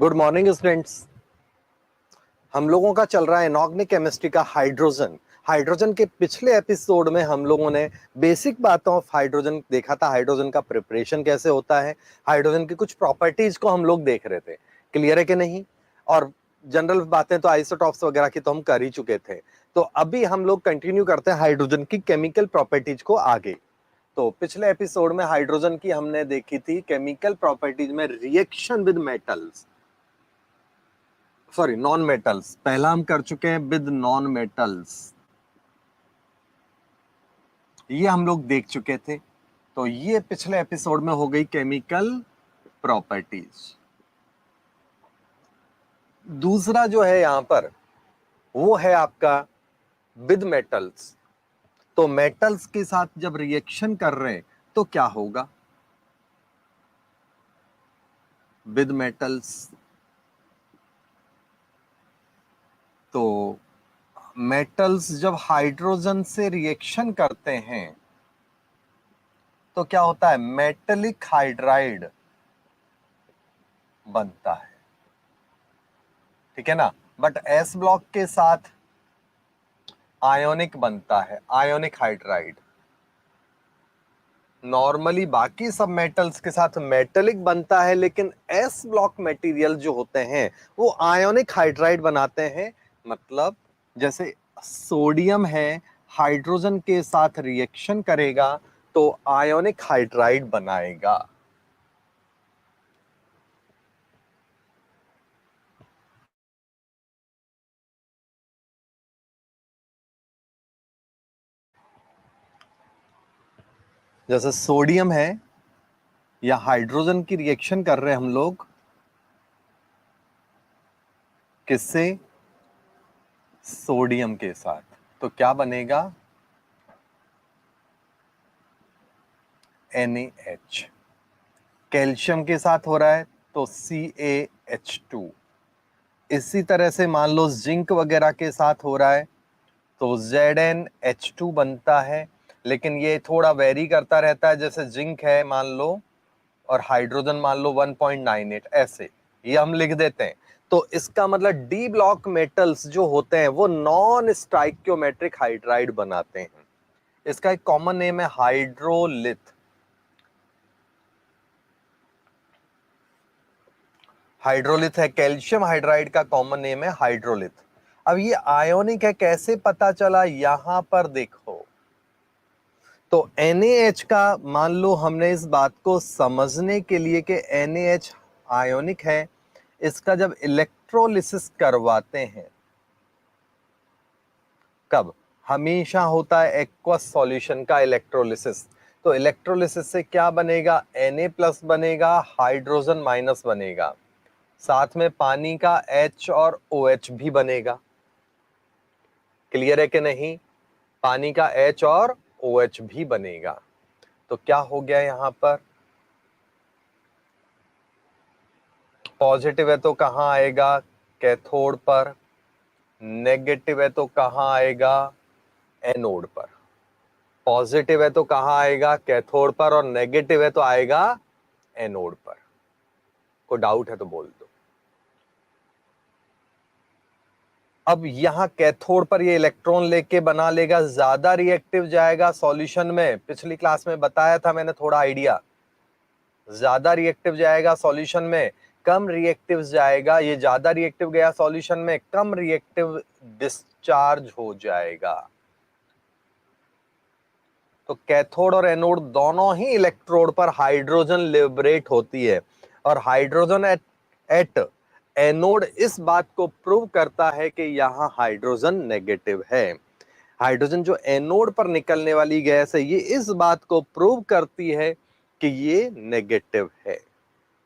Good morning students. हम लोगों का चल रहा है इनऑर्गेनिक केमिस्ट्री का हाइड्रोजन। हाइड्रोजन के पिछले एपिसोड में हम लोगों ने बेसिक बातों ऑफ हाइड्रोजन देखा था। हाइड्रोजन का प्रिपरेशन कैसे होता है, हाइड्रोजन की कुछ प्रॉपर्टीज को हम लोग देख रहे थे। क्लियर है कि नहीं? और जनरल बातें तो आइसोटॉप्स वगैरह की तो हम कर ही चुके थे। तो अभी हम लोग कंटिन्यू करते हैं हाइड्रोजन की केमिकल प्रॉपर्टीज को आगे। तो पिछले एपिसोड में हाइड्रोजन की हमने देखी थी केमिकल प्रॉपर्टीज में reaction with metals, sorry non metals. पहला हम कर चुके हैं विद नॉन मेटल्स, ये हम लोग देख चुके थे। तो ये पिछले एपिसोड में हो गई केमिकल प्रॉपर्टीज। दूसरा जो है यहां पर वो है आपका विद मेटल्स। तो मेटल्स के साथ जब रिएक्शन कर रहे हैं तो क्या होगा विद मेटल्स? तो मेटल्स जब हाइड्रोजन से रिएक्शन करते हैं तो क्या होता है? मेटेलिक हाइड्राइड बनता है, ठीक है ना। बट एस ब्लॉक के साथ आयोनिक बनता है, आयोनिक हाइड्राइड। नॉर्मली बाकी सब मेटल्स के साथ मेटेलिक बनता है, लेकिन एस ब्लॉक मटेरियल जो होते हैं वो आयोनिक हाइड्राइड बनाते हैं। मतलब जैसे सोडियम है, हाइड्रोजन के साथ रिएक्शन करेगा तो आयोनिक हाइड्राइड बनाएगा। जैसे सोडियम है या हाइड्रोजन की रिएक्शन कर रहे हैं हम लोग, किससे? सोडियम के साथ। तो क्या बनेगा? NaH। कैल्शियम के साथ हो रहा है तो CaH2। इसी तरह से मान लो जिंक वगैरह के साथ हो रहा है तो ZnH2 बनता है। लेकिन ये थोड़ा वेरी करता रहता है, जैसे जिंक है मान लो और हाइड्रोजन मान लो 1.98, ऐसे ये हम लिख देते हैं। तो इसका मतलब डी ब्लॉक मेटल्स जो होते हैं वो नॉन स्टाइकियोमेट्रिक हाइड्राइड बनाते हैं। इसका एक कॉमन नेम है हाइड्रोलिथ। हाइड्रोलिथ है, कैल्शियम हाइड्राइड का कॉमन नेम है हाइड्रोलिथ। अब ये आयोनिक है, कैसे पता चला? यहां पर देखो, तो NaH का मान लो हमने इस बात को समझने के लिए कि NaH आयोनिक है, इसका जब इलेक्ट्रोलिसिस करवाते हैं, कब? हमेशा होता है एक्वस सॉल्यूशन का इलेक्ट्रोलिसिस। तो इलेक्ट्रोलिसिस से क्या बनेगा? Na प्लस बनेगा, हाइड्रोजन माइनस बनेगा, साथ में पानी का H और OH भी बनेगा। क्लियर है कि नहीं? पानी का H और OH भी बनेगा। तो क्या हो गया यहां पर? पॉजिटिव है तो कहां आएगा? कैथोड पर। नेगेटिव है तो कहां आएगा? एनोड पर। पॉजिटिव है तो कहां आएगा? कैथोड पर, और नेगेटिव है तो आएगा एनोड पर। कोई डाउट है तो बोल दो। अब यहां कैथोड पर ये इलेक्ट्रॉन लेके बना लेगा, ज्यादा रिएक्टिव जाएगा सॉल्यूशन में। पिछली क्लास में बताया था मैंने थोड़ा आइडिया। ज्यादा रिएक्टिव जाएगा सॉल्यूशन में, कम रिएक्टिव जाएगा, ये ज्यादा रिएक्टिव गया सॉल्यूशन में, कम रिएक्टिव डिस्चार्ज हो जाएगा। तो कैथोड और एनोड दोनों ही इलेक्ट्रोड पर हाइड्रोजन लिबरेट होती है, और हाइड्रोजन एट एनोड इस बात को प्रूव करता है कि यहां हाइड्रोजन नेगेटिव है। हाइड्रोजन जो एनोड पर निकलने वाली गैस है, ये इस बात को प्रूव करती है कि ये नेगेटिव है।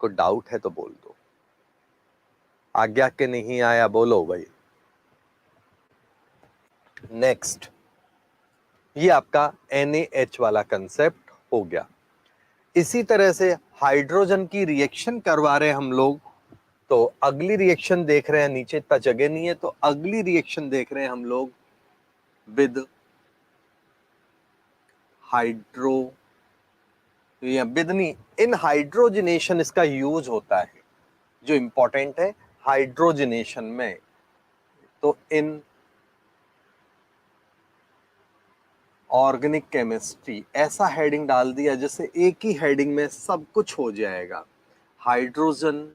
कोई डाउट है तो बोल दो। आज्ञा के नहीं आया बोलो भाई। नेक्स्ट, ये आपका NaH वाला कंसेप्ट हो गया। इसी तरह से हाइड्रोजन की रिएक्शन करवा रहे हैं हम लोग, तो अगली रिएक्शन देख रहे हैं, नीचे इतना जगह नहीं है तो अगली रिएक्शन देख रहे हैं हम लोग विद हाइड्रो, या विद नहीं, इन हाइड्रोजनेशन इसका यूज होता है। जो इंपॉर्टेंट है हाइड्रोजनेशन में। तो इन ऑर्गेनिक केमिस्ट्री ऐसा हेडिंग डाल दिया जैसे एक ही हेडिंग में सब कुछ हो जाएगा। हाइड्रोजन,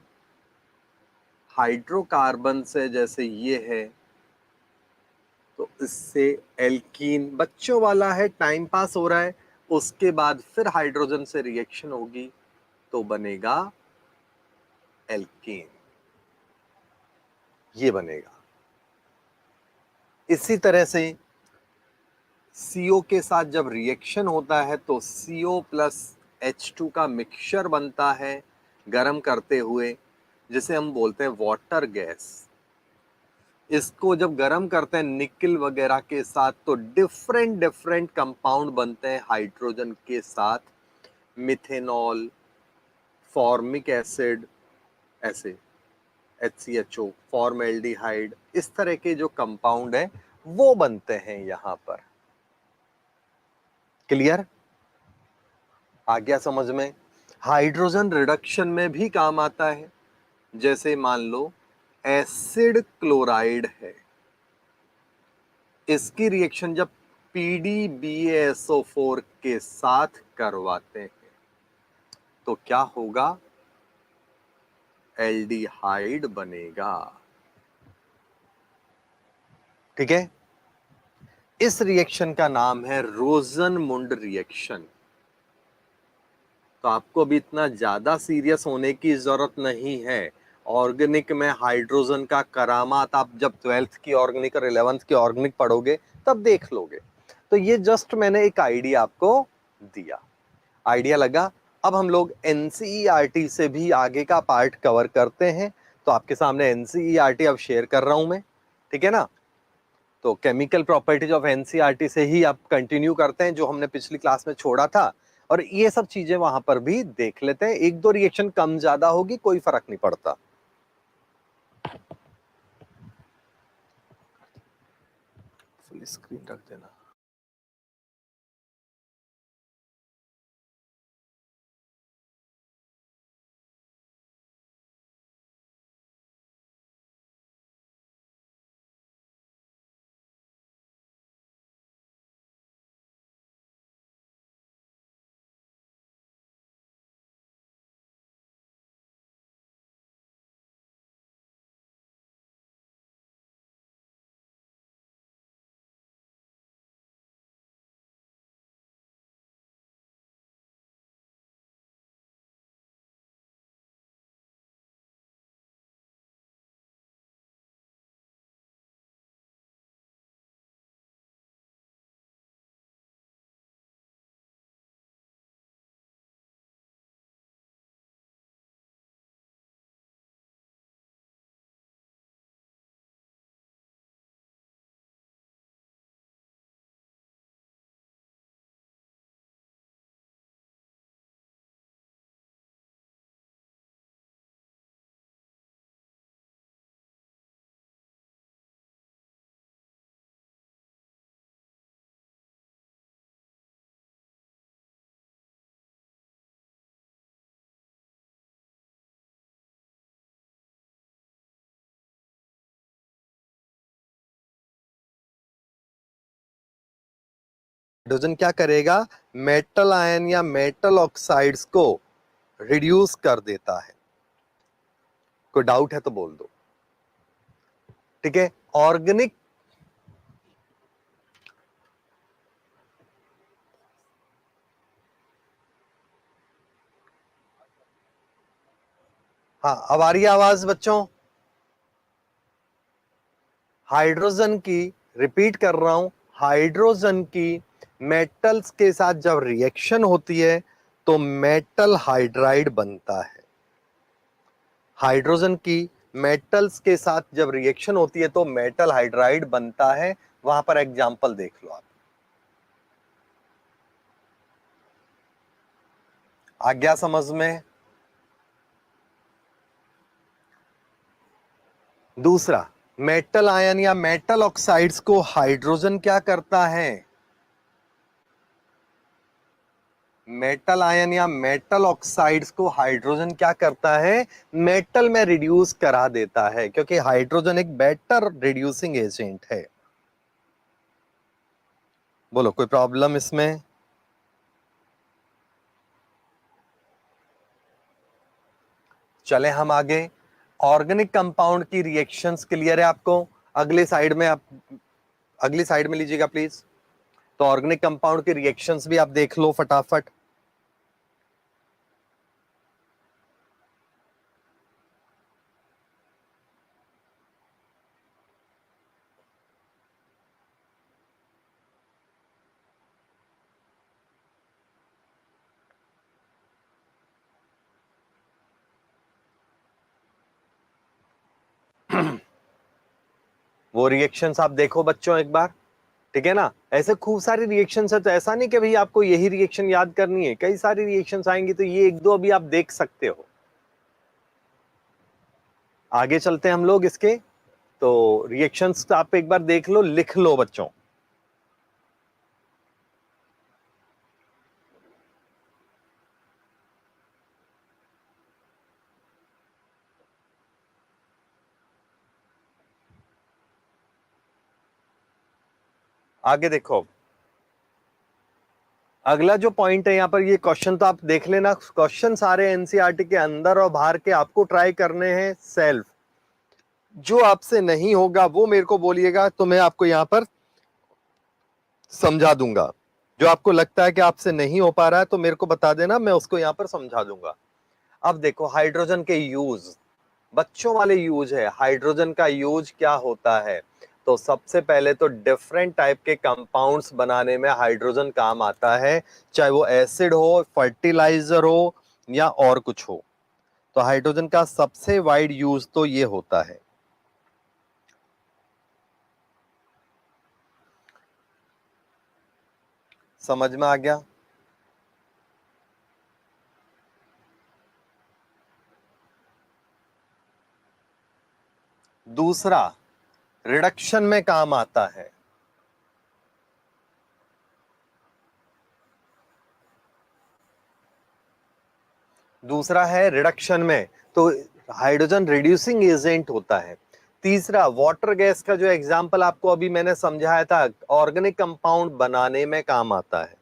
हाइड्रोकार्बन से जैसे ये है तो इससे एल्कीन, बच्चों वाला है, टाइम पास हो रहा है। उसके बाद फिर हाइड्रोजन से रिएक्शन होगी तो बनेगा एल्कीन, ये बनेगा। इसी तरह से CO के साथ जब रिएक्शन होता है तो CO प्लस H2 का मिक्सचर बनता है गर्म करते हुए, जिसे हम बोलते हैं वाटर गैस। इसको जब गर्म करते हैं निकल वगैरह के साथ तो डिफरेंट डिफरेंट कंपाउंड बनते हैं हाइड्रोजन के साथ, मिथेनॉल, फॉर्मिक एसिड, ऐसे HCHO, फॉर्मेल्डिहाइड, इस तरह के जो कंपाउंड है वो बनते हैं यहां पर। क्लियर? आ गया समझ में? हाइड्रोजन रिडक्शन में भी काम आता है। जैसे मान लो एसिड क्लोराइड है, इसकी रिएक्शन जब PDBaSO4 के साथ करवाते हैं तो क्या होगा? एल्डिहाइड बनेगा। ठीक है? इस रिएक्शन का नाम है रोजनमुंड रिएक्शन। तो आपको भी इतना ज्यादा सीरियस होने की जरूरत नहीं है। ऑर्गेनिक में हाइड्रोजन का करामात आप जब 12th की ऑर्गेनिक और 11th की ऑर्गेनिक पढ़ोगे तब देख लोगे। तो ये जस्ट मैंने एक आइडिया आपको दिया, आइडिया लगा। अब हम लोग NCERT से भी आगे का पार्ट कवर करते हैं। तो आपके सामने NCERT अब शेयर कर रहा हूं मैं, ठीक है ना? तो केमिकल प्रॉपर्टीज ऑफ NCERT से ही आप कंटिन्यू करते हैं जो हमने पिछली क्लास में छोड़ा था, और ये सब चीजें वहां पर भी देख लेते हैं। एक दो रिएक्शन कम ज्यादा होगी, कोई फर्क नहीं पड़ता। फुल स्क्रीन रख देना। हाइड्रोजन क्या करेगा? मेटल आयन या मेटल ऑक्साइड्स को रिड्यूस कर देता है। कोई डाउट है तो बोल दो। ठीक है? ऑर्गेनिक, हाँ अब आ रही है आवाज बच्चों? हाइड्रोजन की, रिपीट कर रहा हूं, हाइड्रोजन की मेटल्स के साथ जब रिएक्शन होती है तो मेटल हाइड्राइड बनता है। हाइड्रोजन की मेटल्स के साथ जब रिएक्शन होती है तो मेटल हाइड्राइड बनता है। वहां पर एग्जांपल देख लो आप। आ गया समझ में? दूसरा, मेटल आयन या मेटल ऑक्साइड्स को हाइड्रोजन क्या करता है? मेटल आयन या मेटल ऑक्साइड्स को हाइड्रोजन क्या करता है, मेटल में रिड्यूस करा देता है, क्योंकि हाइड्रोजन एक बेटर रिड्यूसिंग एजेंट है। बोलो कोई प्रॉब्लम इसमें? चले हम आगे। ऑर्गेनिक कंपाउंड की रिएक्शंस क्लियर है आपको? अगली साइड में आप, अगली साइड में लीजिएगा प्लीज। तो ऑर्गेनिक कंपाउंड की रिएक्शंस भी आप देख लो फटाफट। वो रिएक्शंस आप देखो बच्चों एक बार, ठीक है ना। ऐसे खूब सारी रिएक्शंस है, तो ऐसा नहीं कि भाई आपको यही रिएक्शन याद करनी है, कई सारी रिएक्शंस आएंगी, तो ये एक दो अभी आप देख सकते हो। आगे चलते हैं हम लोग इसके। तो रिएक्शंस तो आप एक बार देख लो, लिख लो बच्चों। आगे देखो, अगला जो पॉइंट है यहाँ पर, ये क्वेश्चन तो आप देख लेना, क्वेश्चन सारे एनसीईआरटी के अंदर और बाहर के आपको ट्राई करने हैं सेल्फ। जो आपसे नहीं होगा वो मेरे को बोलिएगा, तो मैं आपको यहाँ पर समझा दूंगा। जो आपको लगता है कि आपसे नहीं हो पा रहा है तो मेरे को बता देना, मैं उसको यहाँ पर समझा दूंगा। अब देखो हाइड्रोजन के यूज, बच्चों वाले यूज है। हाइड्रोजन का यूज क्या होता है? तो सबसे पहले तो डिफरेंट टाइप के कंपाउंड्स बनाने में हाइड्रोजन काम आता है, चाहे वो एसिड हो, फर्टिलाइजर हो, या और कुछ हो। तो हाइड्रोजन का सबसे वाइड यूज तो ये होता है। समझ में आ गया? दूसरा, रिडक्शन में काम आता है। दूसरा है रिडक्शन में, तो हाइड्रोजन रिड्यूसिंग एजेंट होता है। तीसरा, वाटर गैस का जो एग्जांपल आपको अभी मैंने समझाया था, ऑर्गेनिक कंपाउंड बनाने में काम आता है।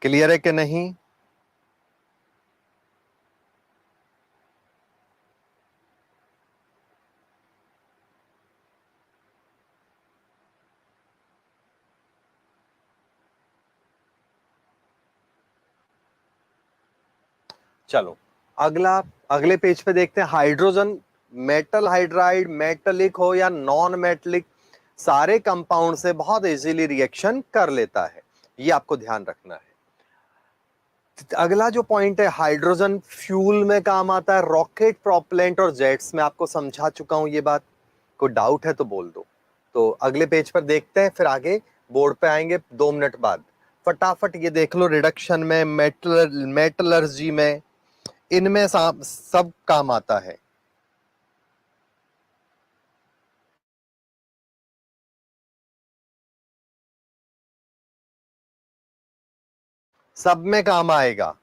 क्लियर है कि नहीं? चलो अगला, अगले पेज पे देखते हैं। हाइड्रोजन मेटल हाइड्राइड, मेटलिक हो या नॉन मेटलिक, सारे कंपाउंड से बहुत इजीली रिएक्शन कर लेता है, ये आपको ध्यान रखना है। अगला जो पॉइंट है, हाइड्रोजन फ्यूल में काम आता है, रॉकेट, प्रोपेलेंट और जेट्स में। आपको समझा चुका हूं ये बात, कोई डाउट है तो बोल दो। तो अगले पेज पर देखते हैं, फिर आगे बोर्ड पे आएंगे 2 मिनट बाद। फटाफट ये देख लो, रिडक्शन में, मेटलर्जी में, इनमें सब काम आता है। सब में काम आएगा।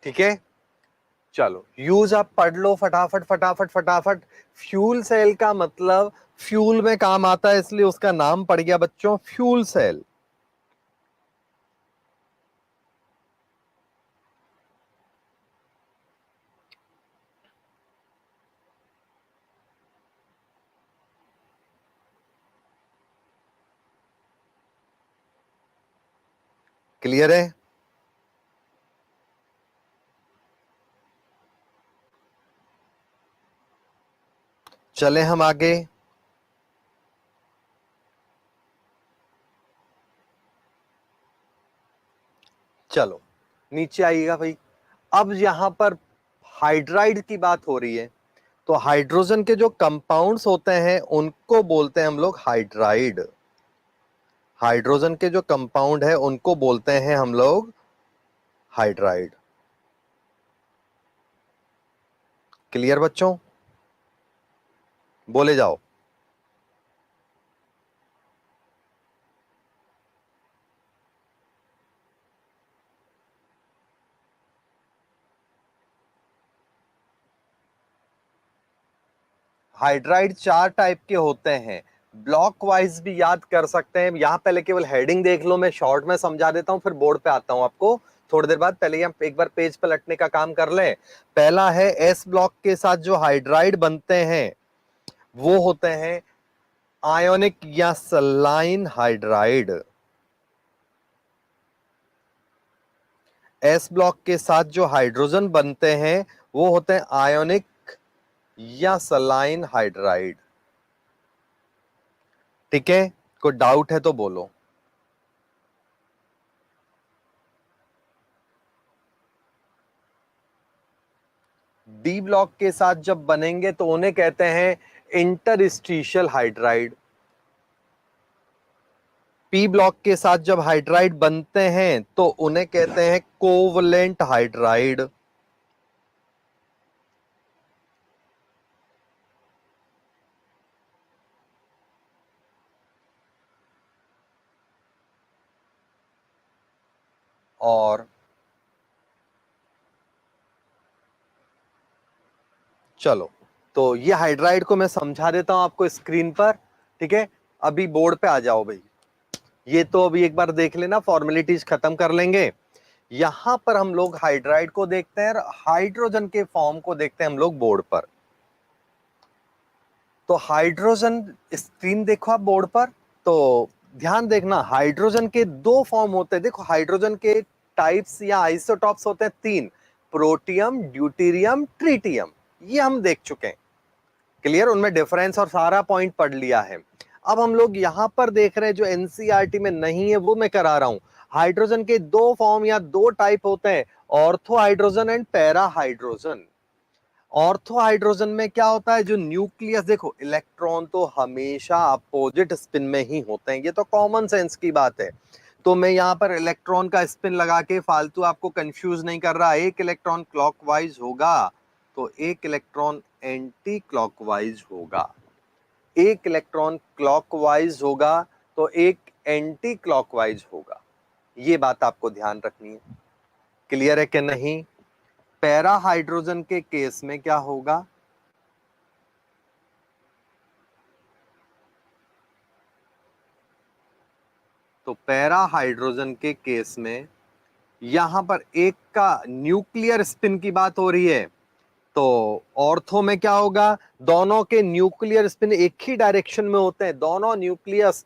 ठीक है, चलो यूज आप पढ़ लो फटाफट फटाफट फटाफट। फ्यूल सेल का मतलब फ्यूल में काम आता है, इसलिए उसका नाम पड़ गया बच्चों फ्यूल सेल। क्लियर है? चले हम आगे। चलो नीचे आइएगा भाई। अब यहां पर हाइड्राइड की बात हो रही है, तो हाइड्रोजन के जो कंपाउंड्स होते हैं उनको बोलते हैं हम लोग हाइड्राइड। हाइड्रोजन के जो कंपाउंड है उनको बोलते हैं हम लोग हाइड्राइड। क्लियर बच्चों? बोले जाओ। हाइड्राइड 4 टाइप के होते हैं, ब्लॉक वाइज भी याद कर सकते हैं। यहां पहले केवल हेडिंग देख लो, मैं शॉर्ट में समझा देता हूं, फिर बोर्ड पे आता हूं आपको थोड़ी देर बाद। पहले हम एक बार पेज पलटने का काम कर लें। पहला है एस ब्लॉक के साथ जो हाइड्राइड बनते हैं वो होते हैं आयोनिक या सलाइन हाइड्राइड। एस ब्लॉक के साथ जो हाइड्रोजन बनते हैं वो होते हैं आयोनिक या सलाइन हाइड्राइड। ठीक है, कोई डाउट है तो बोलो। डी ब्लॉक के साथ जब बनेंगे तो उन्हें कहते हैं इंटरस्टिशियल हाइड्राइड। पी ब्लॉक के साथ जब हाइड्राइड बनते हैं तो उन्हें कहते हैं कोवलेंट हाइड्राइड। और चलो, तो ये हाइड्राइड को मैं समझा देता हूं आपको स्क्रीन पर। ठीक है, अभी बोर्ड पे आ जाओ भाई। ये तो अभी एक बार देख लेना, फॉर्मेलिटीज खत्म कर लेंगे। यहां पर हम लोग हाइड्राइड को देखते हैं और हाइड्रोजन के फॉर्म को देखते हैं हम लोग बोर्ड पर। तो हाइड्रोजन स्क्रीन देखो आप बोर्ड पर, तो ध्यान देखना, हाइड्रोजन के 2 फॉर्म होते हैं। देखो हाइड्रोजन के टाइप्स या आइसोटॉप्स होते हैं 3, प्रोटियम, ड्यूटेरियम, ट्रिटियम। ये हम देख चुके हैं। क्लियर, उनमें डिफरेंस और सारा पॉइंट पढ़ लिया है। अब हम लोग यहां पर देख रहे हैं जो एनसीईआरटी में नहीं है वो मैं करा रहा हूं। हाइड्रोजन के 2 फॉर्म या 2 टाइप होते हैं, ortho hydrogen and para hydrogen. Ortho hydrogen में क्या होता है, जो न्यूक्लियस, देखो इलेक्ट्रॉन तो हमेशा अपोजिट स्पिन में ही होते हैं, ये तो कॉमन सेंस की बात है। तो मैं यहां पर इलेक्ट्रॉन का स्पिन लगा के फालतू आपको कंफ्यूज नहीं कर रहा। एक इलेक्ट्रॉन क्लॉकवाइज होगा तो एक इलेक्ट्रॉन एंटी क्लॉकवाइज होगा, एक इलेक्ट्रॉन क्लॉकवाइज होगा तो एक एंटी क्लॉकवाइज होगा। ये बात आपको ध्यान रखनी है। क्लियर है कि नहीं? पैरा हाइड्रोजन के केस में क्या होगा, तो पैरा हाइड्रोजन के केस में यहां पर एक का न्यूक्लियर स्पिन की बात हो रही है, तो ऑर्थो में क्या होगा, दोनों के न्यूक्लियर स्पिन एक ही डायरेक्शन में होते हैं, दोनों न्यूक्लियस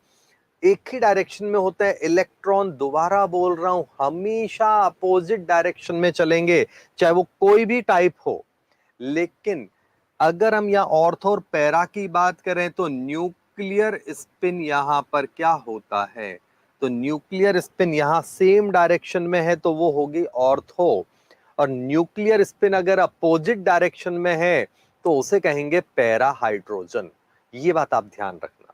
एक ही डायरेक्शन में होते हैं। इलेक्ट्रॉन, दोबारा बोल रहा हूं, हमेशा अपोजिट डायरेक्शन में चलेंगे, चाहे वो कोई भी टाइप हो। लेकिन अगर हम यहाँ ऑर्थो और पैरा की बात करें तो न्यूक्लियर स्पिन यहां पर क्या होता है, तो न्यूक्लियर स्पिन यहां सेम डायरेक्शन में है तो वो होगी ऑर्थो, और न्यूक्लियर स्पिन अगर अपोजिट डायरेक्शन में है तो उसे कहेंगे पैरा हाइड्रोजन। ये बात आप ध्यान रखना।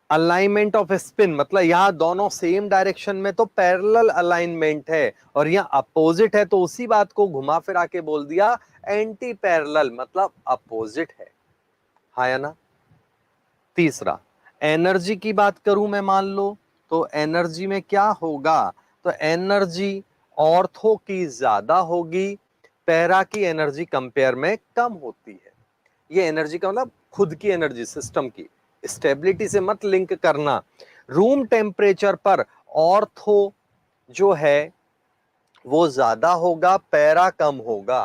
अलाइनमेंट ऑफ स्पिन मतलब यहां दोनों सेम डायरेक्शन में तो पैरेलल अलाइनमेंट है, और यहां अपोजिट है तो उसी बात को घुमा फिरा के बोल दिया एंटी पैरेलल, मतलब अपोजिट है। हाँ या ना? तीसरा, एनर्जी की बात करूं मैं, मान लो तो एनर्जी में क्या होगा, तो एनर्जी ऑर्थो की ज्यादा होगी, पैरा की एनर्जी कंपेयर में कम होती है। ये एनर्जी का मतलब खुद की एनर्जी, सिस्टम की स्टेबिलिटी से मत लिंक करना। रूम टेम्परेचर पर ऑर्थो जो है वो ज्यादा होगा, पैरा कम होगा।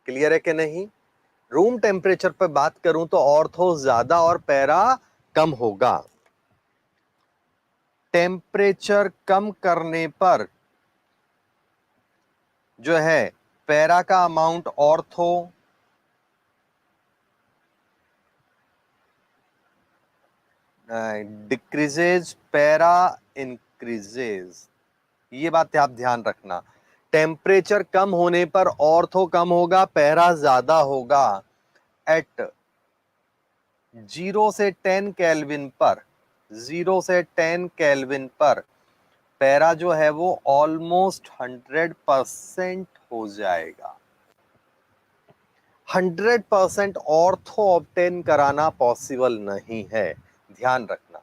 क्लियर है कि नहीं? रूम टेम्परेचर पर बात करूं तो ऑर्थो ज्यादा और पैरा कम होगा। टेम्परेचर कम करने पर जो है पैरा का amount ortho decreases, para increases. ये बात आप ध्यान रखना। टेम्परेचर कम होने पर ऑर्थो कम होगा, पैरा ज्यादा होगा। एट 0 से 10 केल्विन पर, 0 से 10 केल्विन पर पैरा जो है वो ऑलमोस्ट 100% हो जाएगा। 100% ऑर्थो ऑब्टेन कराना पॉसिबल नहीं है, ध्यान रखना।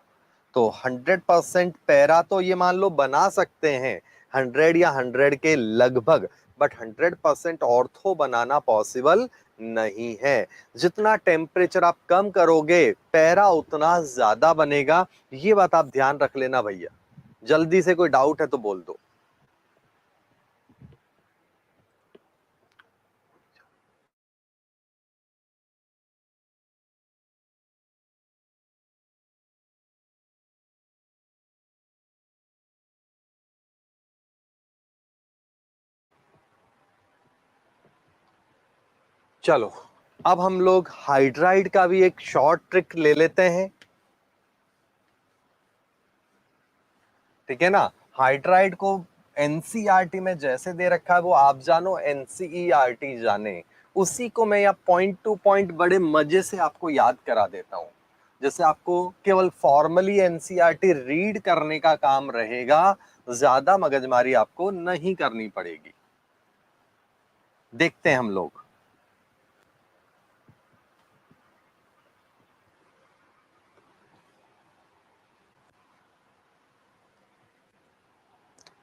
तो 100% पैरा तो ये मान लो बना सकते हैं 100 या 100 के लगभग, बट 100% ऑर्थो बनाना पॉसिबल नहीं है। जितना टेम्परेचर आप कम करोगे पैरा उतना ज्यादा बनेगा, ये बात आप ध्यान रख लेना भैया। जल्दी से कोई डाउट है तो बोल दो। चलो अब हम लोग हाइड्राइड का भी एक शॉर्ट ट्रिक ले लेते हैं, ठीक है ना। हाइड्राइड को एनसीईआरटी में जैसे दे रखा है वो आप जानो, एनसीईआरटी जाने, उसी को मैं यहाँ पॉइंट टू पॉइंट बड़े मजे से आपको याद करा देता हूँ। जैसे आपको केवल फॉर्मली एनसीईआरटी रीड करने का काम रहेगा, ज्यादा मगजमारी आपको नहीं करनी पड़ेगी। देखते हैं हम लोग।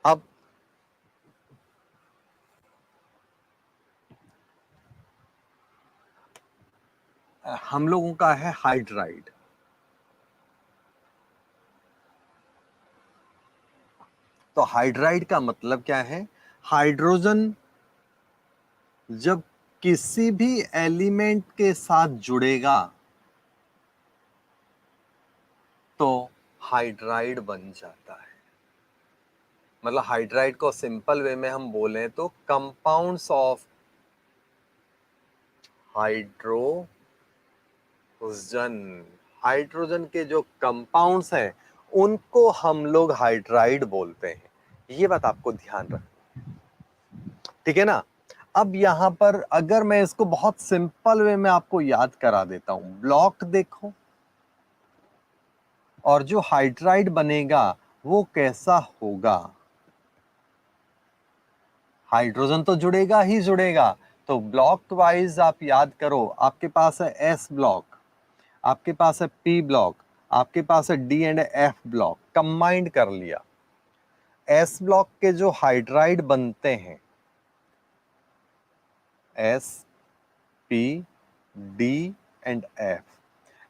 अब हम लोगों का है हाइड्राइड। तो हाइड्राइड का मतलब क्या है? हाइड्रोजन जब किसी भी एलिमेंट के साथ जुड़ेगा तो हाइड्राइड बन जाता है। मतलब हाइड्राइड को सिंपल वे में हम बोलें तो कंपाउंड्स ऑफ हाइड्रोजन, हाइड्रोजन के जो कंपाउंड्स हैं उनको हम लोग हाइड्राइड बोलते हैं। ये बात आपको ध्यान रखना, ठीक है ना। अब यहां पर अगर मैं इसको बहुत सिंपल वे में आपको याद करा देता हूं, ब्लॉक देखो, और जो हाइड्राइड बनेगा वो कैसा होगा? हाइड्रोजन तो जुड़ेगा ही जुड़ेगा। तो ब्लॉक वाइज आप याद करो, आपके पास है एस ब्लॉक, आपके पास है पी ब्लॉक, आपके पास है D and F block, combined कर लिया। एस ब्लॉक के जो हाइड्राइड बनते हैं, S P D and F,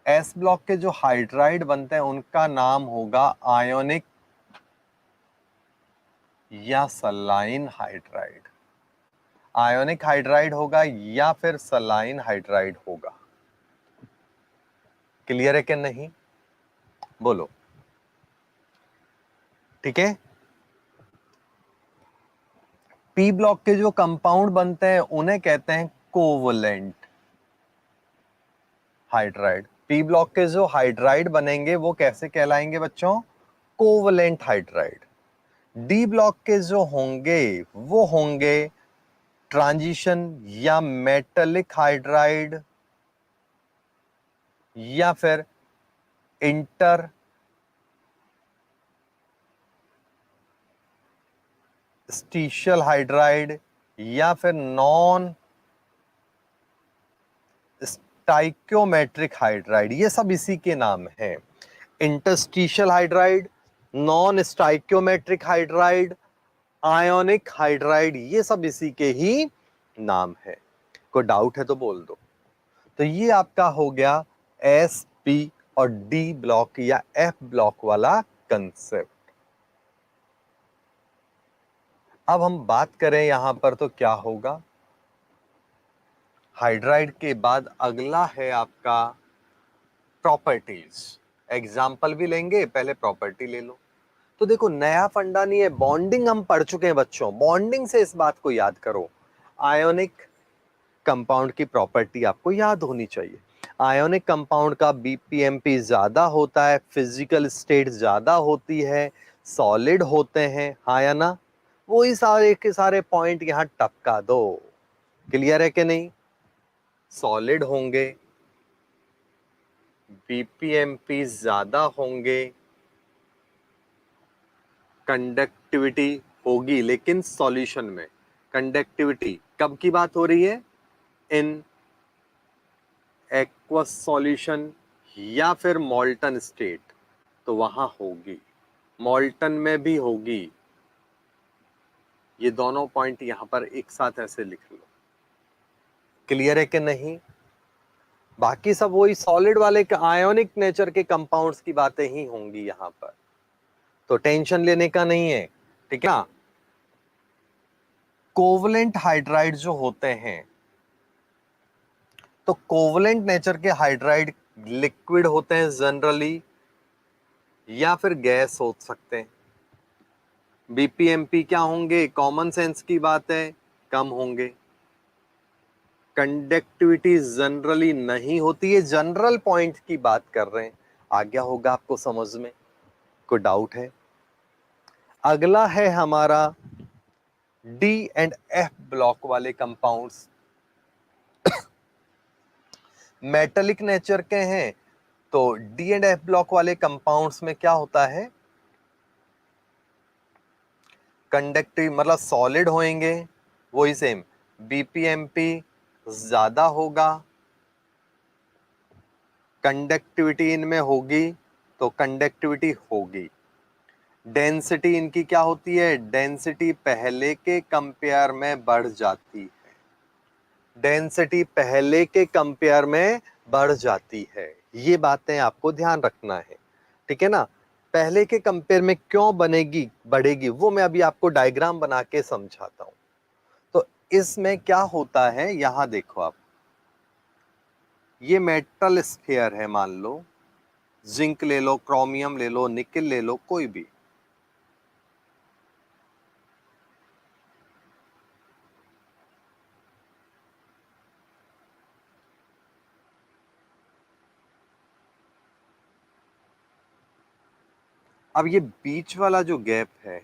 S block के जो हाइड्राइड बनते हैं उनका नाम होगा आयोनिक या सलाइन हाइड्राइड। आयोनिक हाइड्राइड होगा या फिर सलाइन हाइड्राइड होगा। क्लियर है कि नहीं? बोलो, ठीक है। पी ब्लॉक के जो कंपाउंड बनते हैं उन्हें कहते हैं कोवलेंट हाइड्राइड। पी ब्लॉक के जो हाइड्राइड बनेंगे वो कैसे कहलाएंगे बच्चों? Covalent hydride. डी ब्लॉक के जो होंगे वो होंगे ट्रांजिशन या मेटलिक हाइड्राइड या फिर इंटर स्टीशियल हाइड्राइड या फिर नॉन स्टाइक्योमेट्रिक हाइड्राइड। ये सब इसी के नाम हैं। Interstitial hydride, non stoichiometric hydride, ionic hydride, ये सब इसी के ही नाम है। कोई डाउट है तो बोल दो। तो ये आपका हो गया एस पी और डी ब्लॉक या एफ ब्लॉक वाला कंसेप्ट। अब हम बात करें यहां पर तो क्या होगा? हाइड्राइड के बाद अगला है आपका प्रॉपर्टीज। एग्जाम्पल भी लेंगे, पहले प्रॉपर्टी ले लो। तो देखो नया फंडा नहीं है, बॉन्डिंग हम पढ़ चुके हैं बच्चों, बॉन्डिंग से इस बात को याद करो। आयोनिक कंपाउंड की प्रॉपर्टी आपको याद होनी चाहिए। आयोनिक कंपाउंड का बीपीएमपी ज्यादा होता है, फिजिकल स्टेट ज्यादा होती है, सॉलिड होते हैं, हाँ या ना? वही सारे के सारे पॉइंट यहां टपका दो। क्लियर है कि नहीं? सॉलिड होंगे, बीपीएमपी ज्यादा होंगे, कंडक्टिविटी होगी, लेकिन सॉल्यूशन में कंडक्टिविटी कब की बात हो रही है? इन एक्वस सॉल्यूशन या फिर मॉल्टन स्टेट, तो वहां होगी, मॉल्टन में भी होगी। ये दोनों पॉइंट यहां पर एक साथ ऐसे लिख लो। क्लियर है कि नहीं? बाकी सब वही सॉलिड वाले आयोनिक नेचर के कंपाउंड्स की बातें ही होंगी यहां पर, तो टेंशन लेने का नहीं है, ठीक है ना? कोवलेंट हाइड्राइड जो होते हैं, तो कोवलेंट नेचर के हाइड्राइड लिक्विड होते हैं जनरली, या फिर गैस हो सकते हैं। बीपीएमपी क्या होंगे? कॉमन सेंस की बात है, कम होंगे। कंडक्टिविटी जनरली नहीं होती है, जनरल पॉइंट की बात कर रहे हैं। आ गया होगा आपको समझ में? कोई डाउट है? अगला है हमारा डी एंड एफ ब्लॉक वाले कंपाउंड्स, मेटेलिक नेचर के हैं। तो डी एंड एफ ब्लॉक वाले कंपाउंड्स में क्या होता है? कंडक्टिव मतलब सॉलिड होंगे, वही सेम, बीपीएमपी ज्यादा होगा, कंडक्टिविटी इनमें होगी, तो कंडक्टिविटी होगी। डेंसिटी इनकी क्या होती है? डेंसिटी पहले के कंपेयर में बढ़ जाती है, डेंसिटी पहले के कंपेयर में बढ़ जाती है। ये बातें आपको ध्यान रखना है, ठीक है ना? पहले के कंपेयर में क्यों बनेगी, बढ़ेगी, वो मैं अभी आपको डायग्राम बना के समझाता हूं। तो इसमें क्या होता है, यहां देखो आप, ये मेटल स्फीयर है, मान लो जिंक ले लो, क्रोमियम ले लो, निकेल ले लो, कोई भी। अब ये बीच वाला जो गैप है,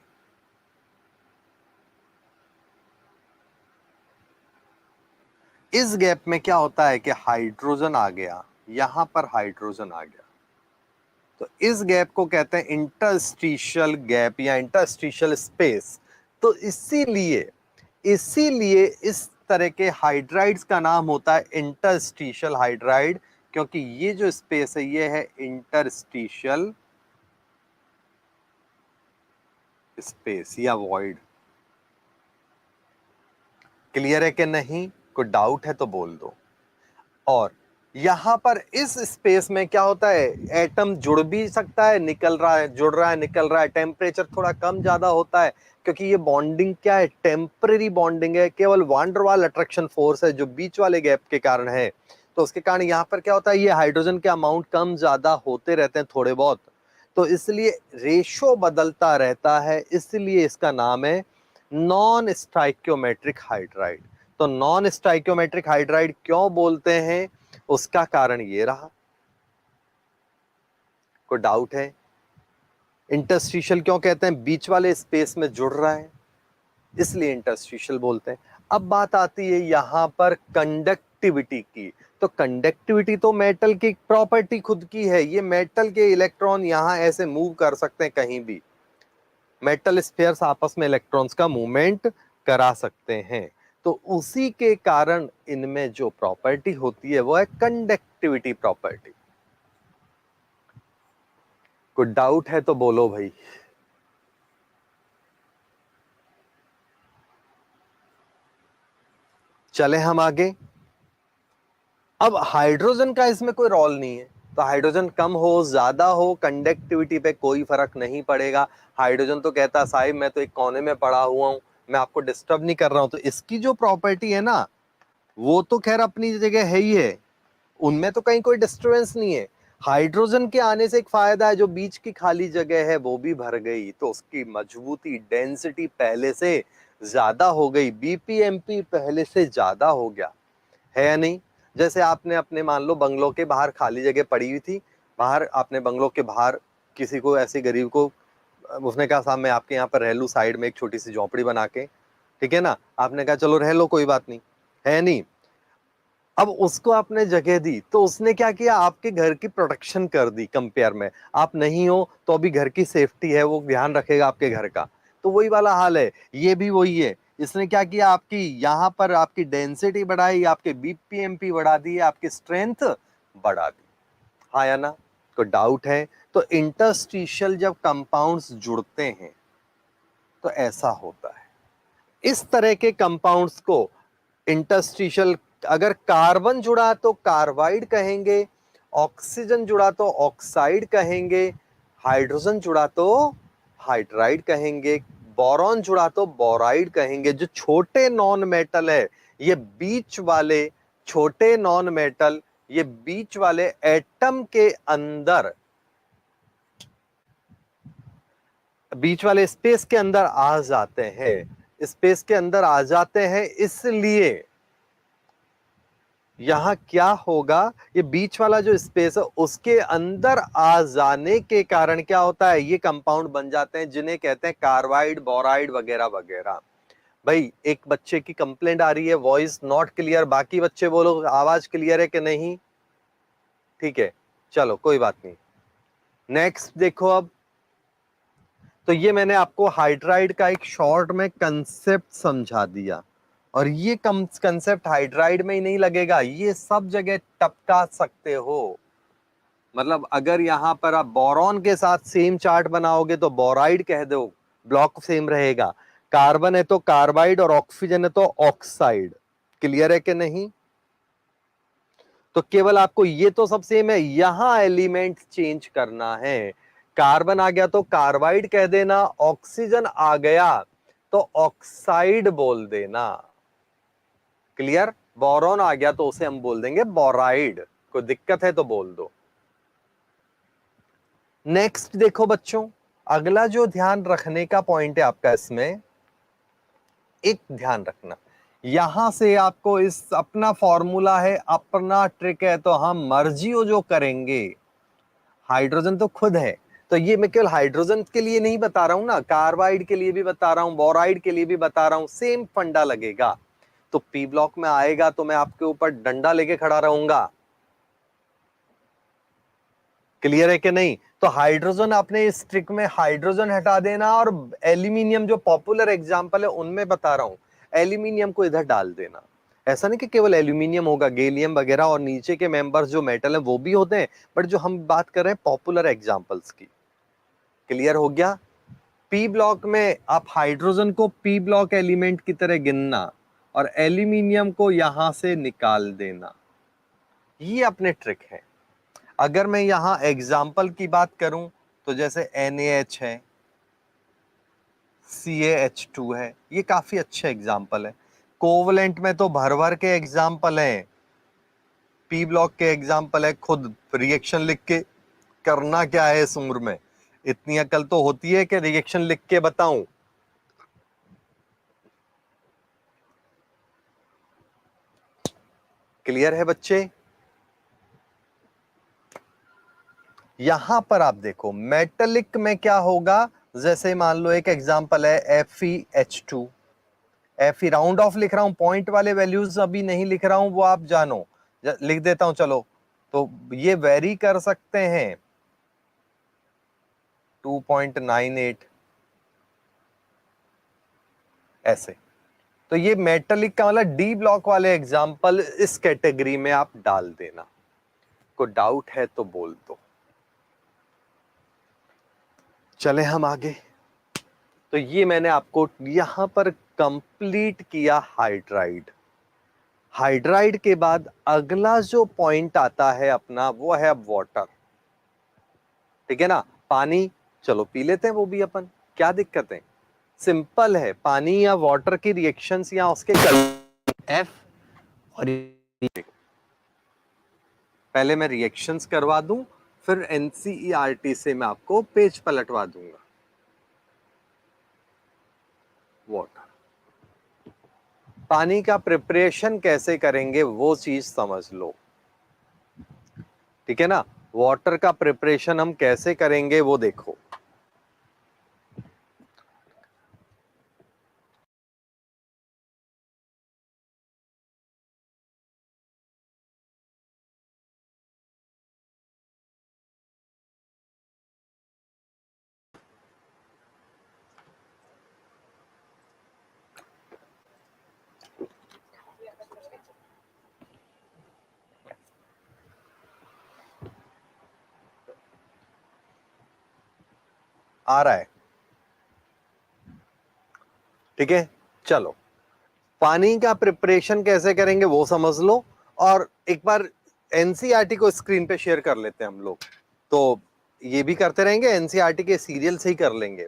इस गैप में क्या होता है कि हाइड्रोजन आ गया, यहां पर हाइड्रोजन आ गया, तो इस गैप को कहते हैं इंटरस्टिशियल गैप या इंटरस्टिशियल स्पेस। तो इसीलिए इसीलिए इस तरह के हाइड्राइड्स का नाम होता है इंटरस्टिशियल हाइड्राइड, क्योंकि ये जो स्पेस है ये है इंटरस्टिशियल स्पेस या वॉइड। क्लियर है कि नहीं? कोई डाउट है तो बोल दो। और यहां पर इस स्पेस में क्या होता है, एटम जुड़ भी सकता है, निकल रहा है, जुड़ रहा है, निकल रहा है, टेम्परेचर थोड़ा कम ज्यादा होता है, क्योंकि ये बॉन्डिंग क्या है, टेम्परेरी बॉन्डिंग है, केवल वान डर वाल अट्रैक्शन फोर्स है जो बीच वाले गैप के कारण है। तो उसके कारण यहाँ पर क्या होता है, ये हाइड्रोजन के अमाउंट कम ज्यादा होते रहते हैं थोड़े बहुत, तो इसलिए रेशो बदलता रहता है, इसलिए इसका नाम है नॉन स्टाइक्योमेट्रिक हाइड्राइड। तो नॉन स्टाइक्योमेट्रिक हाइड्राइड क्यों बोलते हैं, उसका कारण ये रहा। कोई डाउट है? इंटरस्टिशियल क्यों कहते हैं, बीच वाले स्पेस में जुड़ रहा है, इसलिए इंटरस्टिशियल बोलते हैं। अब बात आती है यहां पर कंडक्टिविटी की। तो कंडक्टिविटी तो मेटल की प्रॉपर्टी खुद की है, ये मेटल के इलेक्ट्रॉन यहां ऐसे मूव कर सकते हैं, कहीं भी मेटल स्फीयर्स आपस में इलेक्ट्रॉन्स का मूवमेंट करा सकते हैं। तो उसी के कारण इनमें जो प्रॉपर्टी होती है वो है कंडक्टिविटी प्रॉपर्टी। कोई डाउट है तो बोलो भाई। चले हम आगे। अब हाइड्रोजन का इसमें कोई रोल नहीं है, तो हाइड्रोजन कम हो ज्यादा हो कंडक्टिविटी पे कोई फर्क नहीं पड़ेगा। हाइड्रोजन तो कहता है साहिब मैं तो एक कोने में पड़ा हुआ हूं, मैं आपको डिस्टर्ब नहीं कर रहा हूं। तो इसकी जो प्रॉपर्टी है ना, वो तो खैर अपनी जगह है ही है, उनमें तो कहीं कोई डिस्टर्बेंस नहीं है। हाइड्रोजन के आने से एक फायदा है, जो बीच की खाली जगह है वो भी भर गई, तो उसकी मजबूती डेंसिटी पहले से ज्यादा हो गई, बीपीएमपी पहले से ज्यादा हो गया, है या नहीं? जैसे आपने अपने मान लो बंगलों के बाहर खाली जगह पड़ी हुई थी, बाहर आपने बंगलों के बाहर किसी को, ऐसे गरीब को उसने कहा साहब मैं आपके यहाँ पर रह लूं साइड में एक छोटी सी झोंपड़ी बना के, ठीक है ना। आपने कहा चलो रह लो, कोई बात नहीं, है नहीं। अब उसको आपने जगह दी तो उसने क्या किया, आपके घर की प्रोटेक्शन कर दी कंपेयर में। आप नहीं हो तो अभी घर की सेफ्टी है, वो ध्यान रखेगा आपके घर का। तो वही वाला हाल है, ये भी वही है। इसने क्या किया, आपकी यहाँ पर आपकी डेंसिटी बढ़ाई, आपके बीपीएमपी बढ़ा दी, आपकी स्ट्रेंथ बढ़ा दी, हाँ या ना। कोई डाउट है? तो इंटरस्टिशियल जब कंपाउंड्स जुड़ते हैं तो ऐसा होता है। इस तरह के कंपाउंड्स को इंटरस्टिशियल, अगर कार्बन जुड़ा तो कार्बाइड कहेंगे, ऑक्सीजन जुड़ा तो ऑक्साइड कहेंगे, हाइड्रोजन जुड़ा तो हाइड्राइड कहेंगे, बोरॉन जुड़ा तो बोराइड कहेंगे। जो छोटे नॉन मेटल है, ये बीच वाले छोटे नॉन मेटल, ये बीच वाले एटम के अंदर, बीच वाले स्पेस के अंदर आ जाते हैं, स्पेस के अंदर आ जाते हैं। इसलिए यहां क्या होगा, ये बीच वाला जो स्पेस है उसके अंदर आ जाने के कारण क्या होता है, ये कंपाउंड बन जाते हैं जिन्हें कहते हैं कार्बाइड, बोराइड वगैरह वगैरह। भाई एक बच्चे की कंप्लेंट आ रही है, वॉइस नॉट क्लियर, बाकी बच्चे बोलो आवाज क्लियर है कि नहीं? ठीक है, चलो कोई बात नहीं। नेक्स्ट देखो अब, तो ये मैंने आपको हाइड्राइड का एक शॉर्ट में कंसेप्ट समझा दिया, और ये कंसेप्ट हाइड्राइड में ही नहीं लगेगा, ये सब जगह टपका सकते हो। मतलब अगर यहां पर आप बोरॉन के साथ सेम चार्ट बनाओगे तो बोराइड कह दो, ब्लॉक सेम रहेगा। कार्बन है तो कार्बाइड, और ऑक्सीजन है तो ऑक्साइड। क्लियर है कि नहीं? तो केवल आपको ये तो सब सेम है, यहां एलिमेंट चेंज करना है। कार्बन आ गया तो कार्बाइड कह देना, ऑक्सीजन आ गया तो ऑक्साइड बोल देना। क्लियर? बोरॉन आ गया तो उसे हम बोल देंगे बोराइड। कोई दिक्कत है तो बोल दो। नेक्स्ट देखो बच्चों, अगला जो ध्यान रखने का पॉइंट है आपका इसमें, एक ध्यान रखना, यहां से आपको इस अपना फॉर्मूला है, अपना ट्रिक है, तो हम मर्जी हो जो करेंगे। हाइड्रोजन तो खुद है, तो ये मैं केवल हाइड्रोजन के लिए नहीं बता रहा हूं ना, कार्बाइड के लिए भी बता रहा हूं, बोराइड के लिए भी बता रहा हूं, सेम फंडा लगेगा। तो पी ब्लॉक में आएगा तो मैं आपके ऊपर डंडा लेके खड़ा रहूंगा। क्लियर है कि नहीं? तो हाइड्रोजन आपने इस ट्रिक में हाइड्रोजन हटा देना, और एल्यूमिनियम जो पॉपुलर एग्जांपल है उनमें बता रहा हूं, एल्यूमिनियम को इधर डाल देना। ऐसा नहीं कि केवल एल्यूमिनियम होगा, गैलियम वगैरह और नीचे के मेंबर्स जो मेटल है वो भी होते हैं, बट जो हम बात कर रहे हैं पॉपुलर एग्जांपल्स की। क्लियर हो गया? पी ब्लॉक में आप हाइड्रोजन को पी ब्लॉक एलिमेंट की तरह गिनना, और एल्यूमिनियम को यहां से निकाल देना। ये अपने ट्रिक है। अगर मैं यहां एग्जाम्पल की बात करूं तो जैसे NaH है, CaH2 है, ये काफी अच्छे एग्जाम्पल है। कोवलेंट में तो भर भर के एग्जाम्पल हैं, पी ब्लॉक के एग्जाम्पल है। खुद रिएक्शन लिख के करना क्या है इस उम्र में, इतनी अकल तो होती है कि रिएक्शन लिख के बताऊं। क्लियर है बच्चे? यहां पर आप देखो मेटेलिक में क्या होगा, जैसे मान लो एक एग्जांपल है FeH2। Fe राउंड ऑफ लिख रहा हूं, पॉइंट वाले वैल्यूज अभी नहीं लिख रहा हूं, वो आप जानो, लिख देता हूं चलो। तो ये वेरी कर सकते हैं, 2.98 ऐसे। तो ये मेटेलिक का मतलब डी ब्लॉक वाले एग्जांपल इस कैटेगरी में आप डाल देना। को डाउट है तो बोल दो। चले हम आगे। तो ये मैंने आपको यहां पर कंप्लीट किया हाइड्राइड। हाइड्राइड के बाद अगला जो पॉइंट आता है अपना, वो है अब वाटर। ठीक है ना? पानी, चलो पी लेते हैं वो भी अपन, क्या दिक्कत है? सिंपल है, पानी या वाटर की रिएक्शंस या उसके F और पहले मैं रिएक्शंस करवा दूं, फिर NCERT से मैं आपको पेज पलटवा दूंगा। वाटर, पानी का प्रिपरेशन कैसे करेंगे वो चीज समझ लो। ठीक है ना? वाटर का प्रिपरेशन हम कैसे करेंगे वो देखो। आ रहा है, ठीक है। चलो, पानी का प्रिपरेशन कैसे करेंगे वो समझ लो, और एक बार एनसीईआरटी को स्क्रीन पे शेयर कर लेते हैं हम लोग। तो ये भी करते रहेंगे, एनसीईआरटी के सीरियल से ही कर लेंगे,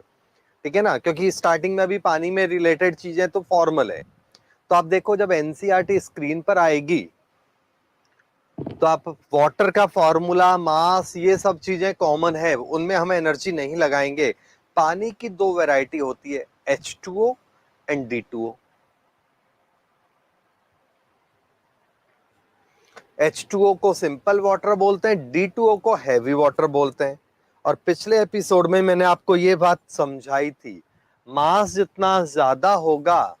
ठीक है ना, क्योंकि स्टार्टिंग में अभी पानी में रिलेटेड चीजें तो फॉर्मल है। तो आप देखो, जब एनसीईआरटी स्क्रीन पर आएगी तो आप वाटर का फॉर्मूला, मास, ये सब चीजें कॉमन है, उनमें हम एनर्जी नहीं लगाएंगे। पानी की दो वैरायटी होती है, H2O एंड D2O। H2O को सिंपल वाटर बोलते हैं, D2O को हैवी वाटर बोलते हैं। और पिछले एपिसोड में मैंने आपको ये बात समझाई थी, मास जितना ज्यादा होगा,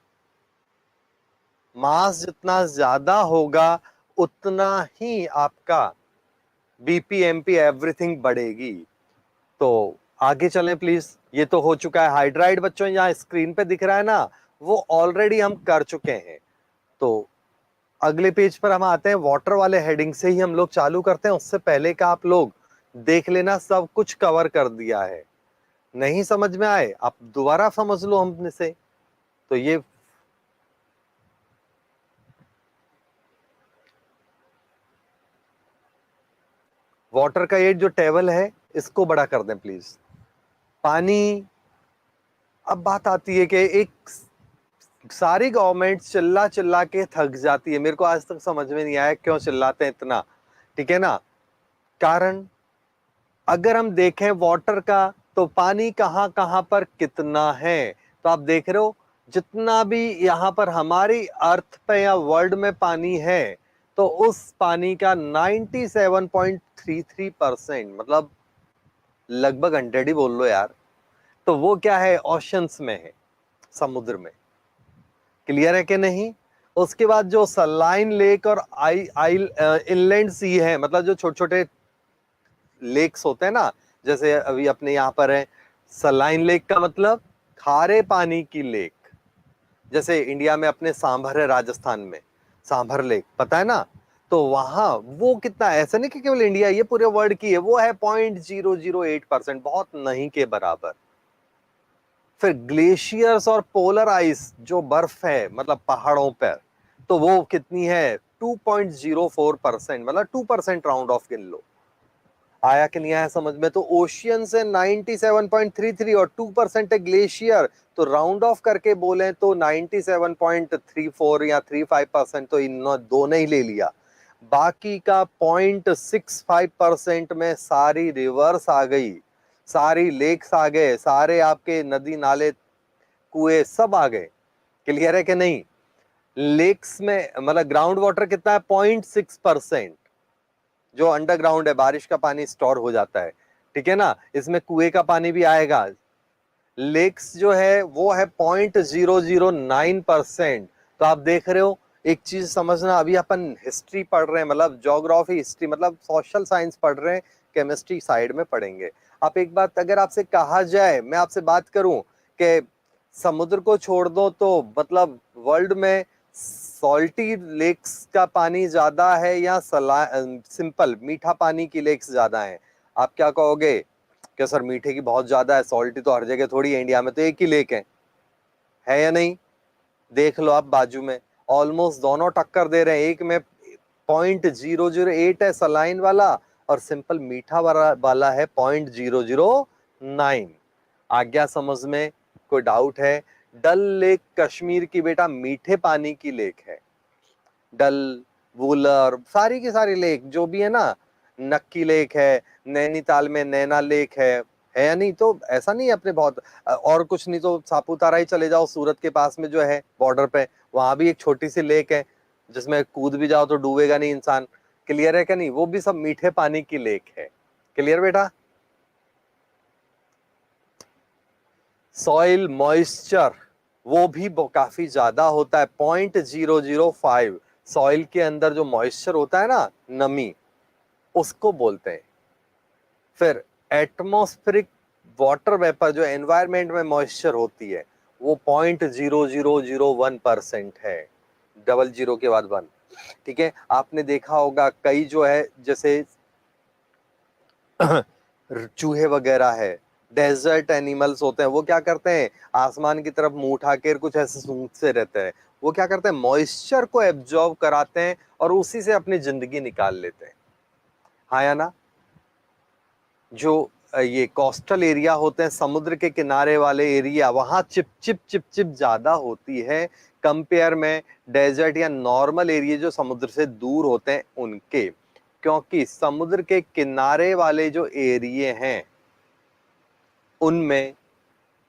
मास जितना ज्यादा होगा, उतना ही आपका बीपीएमपी एवरीथिंग बढ़ेगी। तो आगे चलें प्लीज। ये तो हो चुका है हाइड्राइड बच्चों, यहाँ स्क्रीन पे दिख रहा है ना, वो ऑलरेडी हम कर चुके हैं। तो अगले पेज पर हम आते हैं, वाटर वाले हेडिंग से ही हम लोग चालू करते हैं। उससे पहले का आप लोग देख लेना, सब कुछ कवर कर दिया है। नहीं समझ में आए आप दोबारा समझ लो हमने से। तो ये वाटर का ये जो टेबल है, इसको बड़ा कर दें प्लीज। पानी, अब बात आती है कि एक सारी गवर्नमेंट चिल्ला चिल्ला के थक जाती है। मेरे को आज तक समझ में नहीं आया क्यों चिल्लाते हैं इतना, ठीक है ना। कारण अगर हम देखें वाटर का, तो पानी कहां कहां पर कितना है, तो आप देख रहे हो जितना भी यहां पर हमारी अर्थ पे या वर्ल्ड में पानी है, तो उस पानी का 97.33%, मतलब लगभग 100 ही बोल लो यार, तो वो क्या है, ओशंस में है, समुद्र में। क्लियर है कि नहीं। उसके बाद जो सलाइन लेक और आई आइल इनलैंड सी है, मतलब जो छोटे छोटे लेक्स होते हैं ना, जैसे अभी अपने यहाँ पर है सलाइन लेक, का मतलब खारे पानी की लेक। जैसे इंडिया में अपने सांभर है, राजस्थान में सांभर लेक, पता है ना। तो वहां वो कितना, ऐसा नहीं कि केवल इंडिया, ये पूरे वर्ल्ड की है, वो है 0.008%, बहुत नहीं के बराबर। फिर ग्लेशियर्स और पोलर आइस, जो बर्फ है मतलब पहाड़ों पर, तो वो कितनी है, 2.04%, मतलब 2% राउंड ऑफ गिन लो। आया कि नहीं आया समझ में। तो ओशियन से 97.33 और 2% है ग्लेशियर, तो राउंड ऑफ करके बोले तो 97.34 या 35%, तो इन दो ने ही ले लिया। बाकी का 0.65% में सारी रिवर्स आ गई, सारी लेक्स आ गए, सारे आपके नदी नाले कुएं सब आ गए। क्लियर है कि नहीं। लेक्स में मतलब ग्राउंड वाटर कितना है, 0.6%, जो अंडरग्राउंड है, बारिश का पानी स्टोर हो जाता है, ठीक है ना। इसमें कुएं का पानी भी आएगा। लेक्स जो है वो है 0.009%। तो आप देख रहे हो, एक चीज समझना, अभी अपन हिस्ट्री पढ़ रहे हैं, मतलब ज्योग्राफी हिस्ट्री, मतलब सोशल साइंस पढ़ रहे हैं, केमिस्ट्री साइड में पढ़ेंगे। आप एक बात, अगर आपसे कहा जाए, मैं आपसे बात करूं कि समुद्र को छोड़ दो, तो मतलब वर्ल्ड में सॉल्टी लेक्स का पानी ज्यादा है या सिंपल मीठा पानी की लेक्स ज्यादा है, आप क्या कहोगे। क्या सर मीठे की बहुत ज्यादा है, सॉल्टी तो हर जगह थोड़ी है, इंडिया में तो एक ही लेक है या नहीं। देख लो आप बाजू में, ऑलमोस्ट दोनों टक्कर दे रहे हैं। एक में 0.008 है सलाइन वाला, और सिंपल मीठा वाला है 0.009। आ गया समझ में, कोई डाउट है। डल लेक कश्मीर की बेटा मीठे पानी की लेक है। डल, वुलर, सारी की सारी लेक जो भी है ना, नक्की लेक है, नैनीताल में नैना लेक है या नहीं। तो ऐसा नहीं है अपने बहुत, और कुछ नहीं तो सापुतारा ही चले जाओ, सूरत के पास में जो है बॉर्डर पे, वहां भी एक छोटी सी लेक है, जिसमें कूद भी जाओ तो डूबेगा नहीं इंसान। क्लियर है क्या नहीं, वो भी सब मीठे पानी की लेक है। क्लियर बेटा। सॉइल मॉइस्चर, वो भी काफी ज्यादा होता है, 0.005। सॉइल के अंदर जो मॉइस्चर होता है ना, नमी, उसको बोलते हैं। फिर एटमॉस्फेरिक वाटर वेपर, जो एनवायरमेंट में मॉइस्चर होती है, वो 0.0001% है, डबल जीरो के बाद वन, ठीक है। आपने देखा होगा कई जो है, जैसे चूहे वगैरह है, डेजर्ट एनिमल्स होते हैं वो क्या करते हैं, आसमान की तरफ मुंह उठा कर कुछ ऐसे सूंघते रहते हैं। वो क्या करते हैं, मॉइस्चर को एब्जॉर्ब कराते हैं और उसी से अपनी जिंदगी निकाल लेते हैं। हाँ या ना। जो ये कोस्टल एरिया होते हैं, समुद्र के किनारे वाले एरिया, वहां चिप चिप ज्यादा होती है कंपेयर में डेजर्ट या नॉर्मल एरिया जो समुद्र से दूर होते हैं उनके। क्योंकि समुद्र के किनारे वाले जो एरिया हैं उनमें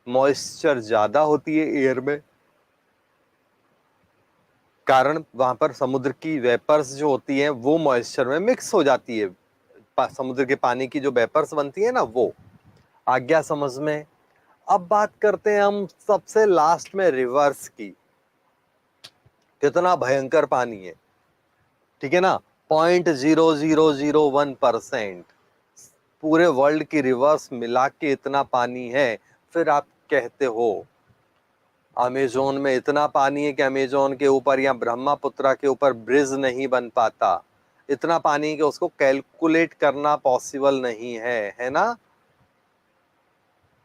मॉइस्चर ज्यादा होती है एयर में, कारण वहां पर समुद्र की वेपर्स जो होती हैं वो मॉइस्चर में मिक्स हो जाती है। समुद्र के पानी की जो वेपर्स बनती है ना वो। आ गया समझ में। अब बात करते हैं हम सबसे लास्ट में रिवर्स की। कितना भयंकर पानी है, ठीक है ना। 0.0001% पूरे वर्ल्ड की रिवर्स मिला के इतना पानी है। फिर आप कहते हो अमेजोन में इतना पानी है कि अमेजोन के ऊपर या ब्रह्मपुत्रा के ऊपर ब्रिज नहीं बन पाता। इतना पानी कि उसको कैलकुलेट करना पॉसिबल नहीं है ना।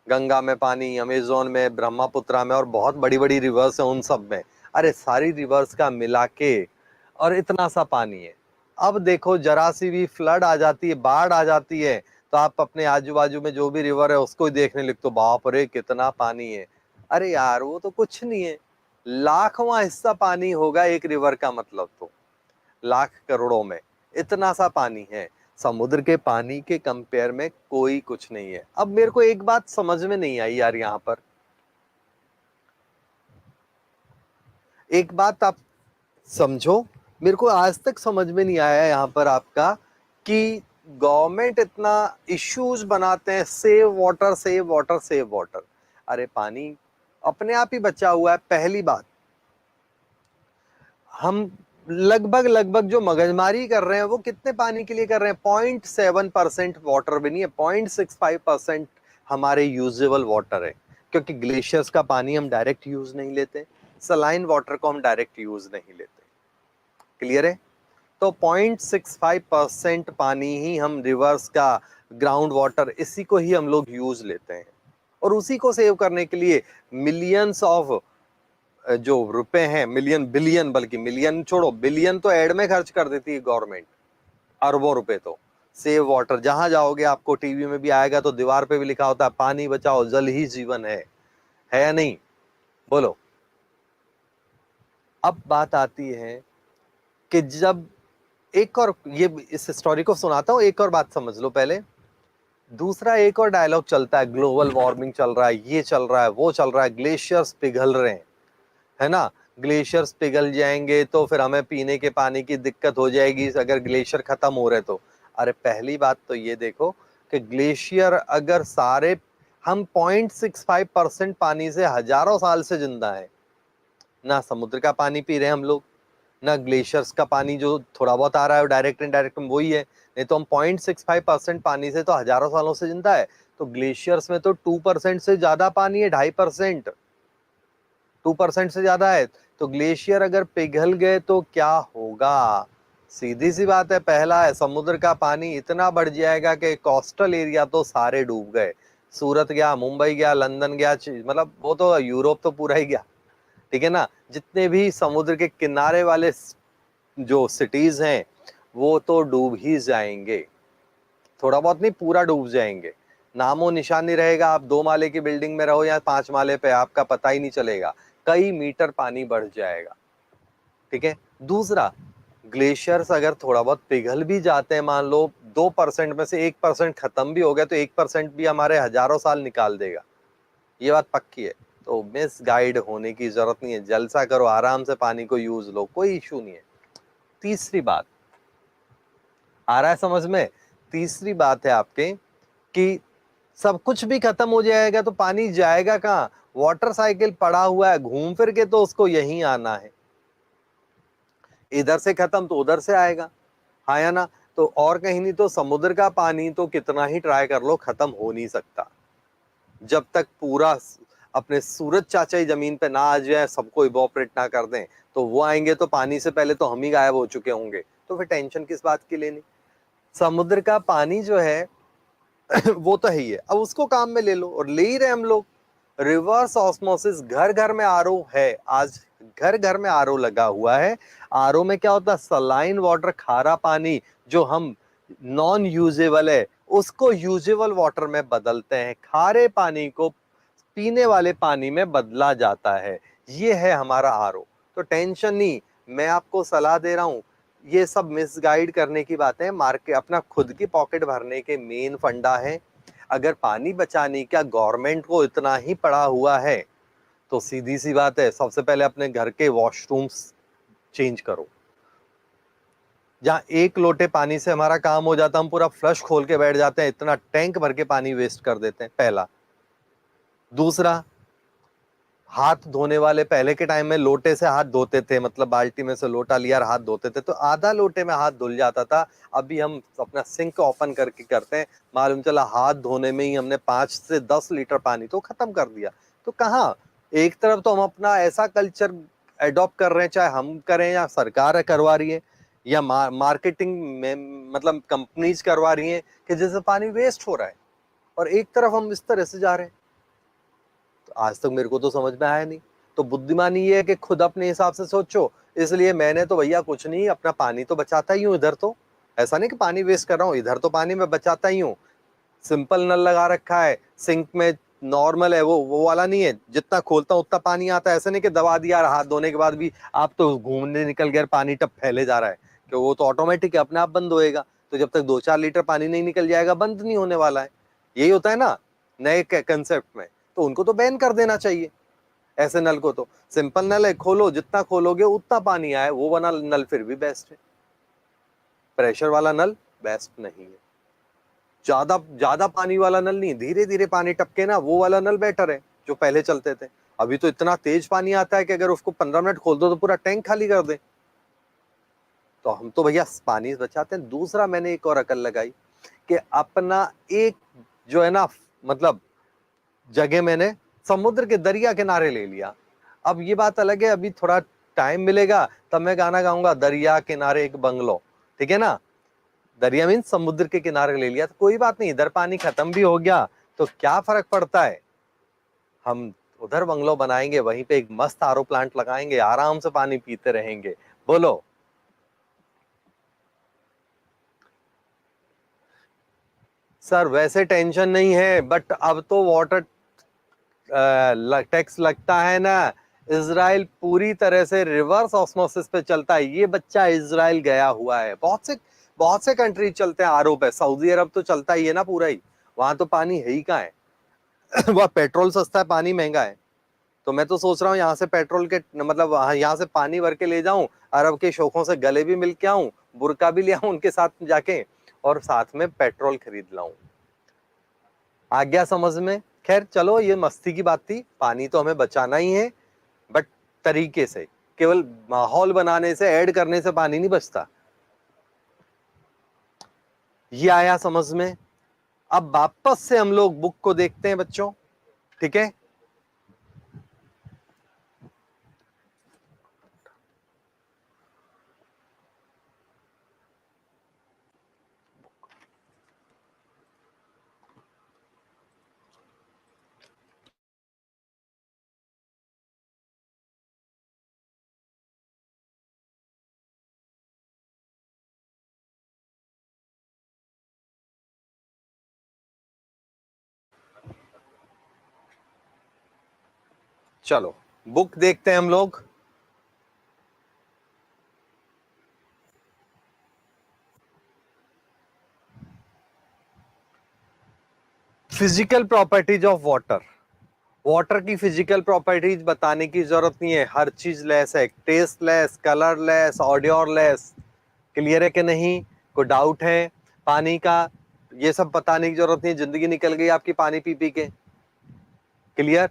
गंगा में पानी, अमेजोन में, ब्रह्मपुत्रा में और बहुत बड़ी बड़ी रिवर्स है उन सब में। अरे सारी रिवर्स का मिला के और इतना सा पानी है। अब देखो जरा सी भी फ्लड आ जाती है, बाढ़ आ जाती है, तो आप अपने आजू बाजू में जो भी रिवर है उसको ही देखने लगते हो, बाप रे कितना पानी है। अरे यार वो तो कुछ नहीं है, लाखवां हिस्सा पानी होगा एक रिवर का, मतलब तो लाख करोड़ों में इतना सा पानी है। समुद्र के पानी के कंपेयर में कोई कुछ नहीं है। अब मेरे को एक बात समझ में नहीं आई यार, यहाँ पर एक बात आप समझो, मेरे को आज तक समझ में नहीं आया यहाँ पर आपका कि गवर्नमेंट इतना इश्यूज बनाते हैं, save water save water save water. अरे पानी अपने आप ही बचा हुआ है। पहली बात, हम लगभग लगभग जो मगजमारी कर रहे हैं वो कितने पानी के लिए कर रहे हैं, 0.7% वाटर भी नहीं है, 0.65% हमारे यूजेबल वाटर है। क्योंकि ग्लेशियर्स का पानी हम डायरेक्ट यूज नहीं लेते, सलाइन वाटर को हम डायरेक्ट यूज नहीं लेते। क्लियर है। तो 0.65% पानी ही हम रिवर्स का, ग्राउंड वाटर, इसी को ही हम लोग यूज लेते हैं। और उसी को सेव करने के लिए मिलियंस ऑफ जो रुपए हैं, मिलियन बिलियन, बल्कि मिलियन छोड़ो, बिलियन तो एड में खर्च कर देती है गवर्नमेंट, अरबों रुपए तो। सेव वाटर जहां जाओगे आपको टीवी में भी आएगा तो दीवार पे भी लिखा होता है पानी बचाओ जल ही जीवन है या नहीं, बोलो। अब बात आती है कि जब एक और, ये इस स्टोरी को सुनाता हूं, एक और बात समझ लो पहले। दूसरा एक और डायलॉग चलता है, ग्लोबल वार्मिंग चल रहा है, ये चल रहा है, वो चल रहा है, ग्लेशियर्स पिघल रहे हैं, है ना। ग्लेशियर्स पिघल जाएंगे तो फिर हमें पीने के पानी की दिक्कत हो जाएगी अगर ग्लेशियर खत्म हो रहे तो। अरे पहली बात तो ये देखो कि ग्लेशियर अगर सारे, हम 0.65% पानी से हजारों साल से जिंदा है। ना समुद्र का पानी पी रहे हैं हम लोग, ना ग्लेशियर्स का पानी जो थोड़ा बहुत आ रहा है डायरेक्ट इनडायरेक्ट वही है। नहीं तो हम 0.65% पानी से तो हजारों सालों से जिंदा है। तो ग्लेशियर्स में तो 2% से ज्यादा पानी है, 2.5%, 2% से ज्यादा है। तो ग्लेशियर अगर पिघल गए तो क्या होगा। सीधी सी बात है, पहला है समुद्र का पानी इतना बढ़ जाएगा कि कोस्टल एरिया तो सारे डूब गए। सूरत गया, मुंबई गया, लंदन गया, मतलब वो तो यूरोप तो पूरा ही गया, ठीक है ना। जितने भी समुद्र के किनारे वाले जो सिटीज हैं वो तो डूब ही जाएंगे, थोड़ा बहुत नहीं पूरा डूब जाएंगे। नामो निशान नहीं रहेगा, आप 2 माले की बिल्डिंग में रहो या 5 माले पे, आपका पता ही नहीं चलेगा, कई मीटर पानी बढ़ जाएगा, ठीक है। दूसरा, ग्लेशियर्स अगर थोड़ा बहुत पिघल भी जाते हैं, मान लो 2% में से 1% खत्म भी हो गया तो 1% भी हमारे हजारों साल निकाल देगा, ये बात पक्की है। तो मिस गाइड होने की जरूरत नहीं है, जलसा करो, आराम से पानी को यूज लो, कोई इशू नहीं है। तीसरी बात, आ रहा है समझ में। तीसरी बात है आपके कि सब कुछ भी खत्म हो जाएगा तो पानी जाएगा कहाँ, वाटर साइकिल पड़ा हुआ है, घूम फिर के तो उसको यहीं आना है, इधर से खत्म तो उधर से आएगा, हाँ या ना। तो और कहीं नहीं तो समुद्र का पानी तो कितना ही ट्राई कर लो खत्म हो नहीं सकता। जब तक पूरा अपने सूरज चाचा ही जमीन पे ना आ जाए, सबको इवोपरेट ना कर दें, तो वो आएंगे तो पानी से पहले तो हम ही गायब हो चुके होंगे, तो फिर टेंशन किस बात की लेनी। समुद्र का पानी जो है वो तो है ही है, अब उसको काम में ले लो, और ले ही रहे हम लोग। रिवर्स ऑस्मोसिस, घर घर में आरओ है आज, घर घर में आरओ लगा हुआ है। आरओ में क्या होता है, सलाइन वाटर, खारा पानी जो हम नॉन यूजेबल है उसको यूजेबल वाटर में बदलते हैं, खारे पानी को पीने वाले पानी में बदला जाता है। ये है हमारा आरओ। तो टेंशन नहीं, मैं आपको सलाह दे रहा हूं, ये सब मिसगाइड करने की बातें, मार्केट अपना खुद की पॉकेट भरने के मेन फंडा है। अगर पानी बचाने का गवर्नमेंट को इतना ही पड़ा हुआ है तो सीधी सी बात है, सबसे पहले अपने घर के वॉशरूम्स चेंज करो। जहां एक लोटे पानी से हमारा काम हो जाता, हम पूरा फ्लश खोल के बैठ जाते हैं, इतना टैंक भर के पानी वेस्ट कर देते हैं, पहला। दूसरा, हाथ धोने वाले पहले के टाइम में लोटे से हाथ धोते थे, मतलब बाल्टी में से लोटा लिया और हाथ धोते थे तो आधा लोटे में हाथ धुल जाता था। अभी हम अपना सिंक ओपन करके करते हैं, मालूम चला हाथ धोने में ही हमने 5 से 10 लीटर पानी तो खत्म कर दिया। तो कहाँ, एक तरफ तो हम अपना ऐसा कल्चर एडॉप्ट कर रहे हैं, चाहे हम करें या सरकार करवा रही है या मार्केटिंग में मतलब कंपनीज करवा रही है, कि जैसे पानी वेस्ट हो रहा है, और एक तरफ हम इस तरह से जा रहे हैं। तो आज तक मेरे को तो समझ में आया नहीं। तो बुद्धिमानी ये है कि खुद अपने हिसाब से सोचो। इसलिए मैंने तो भैया कुछ नहीं, अपना पानी तो बचाता ही हूँ इधर, तो ऐसा नहीं कि पानी वेस्ट कर रहा हूँ, इधर तो पानी मैं बचाता ही हूँ। सिंपल नल लगा रखा है, सिंक में नॉर्मल है, वो वाला नहीं है, जितना खोलता हूं उतना पानी आता है। ऐसा नहीं कि दबा दिया और हाथ धोने के बाद भी आप तो घूमने निकल गए, पानी टप फैले जा रहा है, कि वो तो ऑटोमेटिक है, अपने आप बंद होएगा। तो जब तक 2-4 लीटर पानी नहीं निकल जाएगा बंद नहीं होने वाला है। यही होता है ना नए कंसेप्ट में, तो उनको तो बैन कर देना चाहिए ऐसे नल को। तो सिंपल नल है, खोलो, जितना खोलोगे उतना पानी आए, वो वाला नल फिर भी बेस्ट है। प्रेशर वाला नल बेस्ट नहीं है। ज्यादा ज्यादा पानी वाला नल नहीं, धीरे धीरे पानी टपके ना, वो वाला नल बेटर है जो पहले चलते थे। अभी तो इतना तेज पानी आता है कि अगर उसको 15 मिनट खोल दो तो पूरा टैंक खाली कर दे। तो हम तो भैया पानी बचाते हैं। दूसरा, मैंने एक और अकल लगाई कि अपना एक जो है ना, मतलब जगह मैंने समुद्र के दरिया किनारे ले लिया। अब ये बात अलग है, अभी थोड़ा टाइम मिलेगा तब मैं गाना गाऊंगा, दरिया किनारे एक बंगलो, ठीक है ना। दरिया मीन समुद्र के किनारे ले लिया तो कोई बात नहीं, इधर पानी खत्म भी हो गया तो क्या फर्क पड़ता है। हम उधर बंगलो बनाएंगे, वहीं पे एक मस्त आरओ प्लांट लगाएंगे, आराम से पानी पीते रहेंगे। बोलो। सर वैसे टेंशन नहीं है, बट अब तो वाटर टैक्स लगता है ना। इजराइल पूरी तरह से रिवर्स ऑस्मोसिस पे चलता है। ये बच्चा इजराइल गया हुआ है, बहुत से कंट्री चलते हैं आरओ पे। सऊदी अरब तो चलता ही है ना पूरा ही, वहां तो पानी है ही कहाँ है। वह पेट्रोल सस्ता है, पानी महंगा है। तो मैं तो सोच रहा हूँ यहाँ से पेट्रोल के मतलब यहाँ से पानी भर के ले जाऊं, अरब के शौकों से गले भी मिल के आऊं, बुरका भी ले आऊं उनके साथ जाके, और साथ में पेट्रोल खरीद लाऊं। आ गया समझ में। खैर चलो, ये मस्ती की बात थी, पानी तो हमें बचाना ही है, बट तरीके से। केवल माहौल बनाने से, ऐड करने से पानी नहीं बचता। ये आया समझ में। अब वापस से हम लोग बुक को देखते हैं बच्चों, ठीक है। चलो बुक देखते हैं हम लोग। Physical properties of water. Water की फिजिकल प्रॉपर्टीज बताने की जरूरत नहीं है, हर चीज लेस है, टेस्टलेस, कलरलेस, ऑडियोरलेस। क्लियर है कि नहीं, कोई डाउट है पानी का। ये सब बताने की जरूरत नहीं, जिंदगी निकल गई आपकी पानी पी पी के। क्लियर।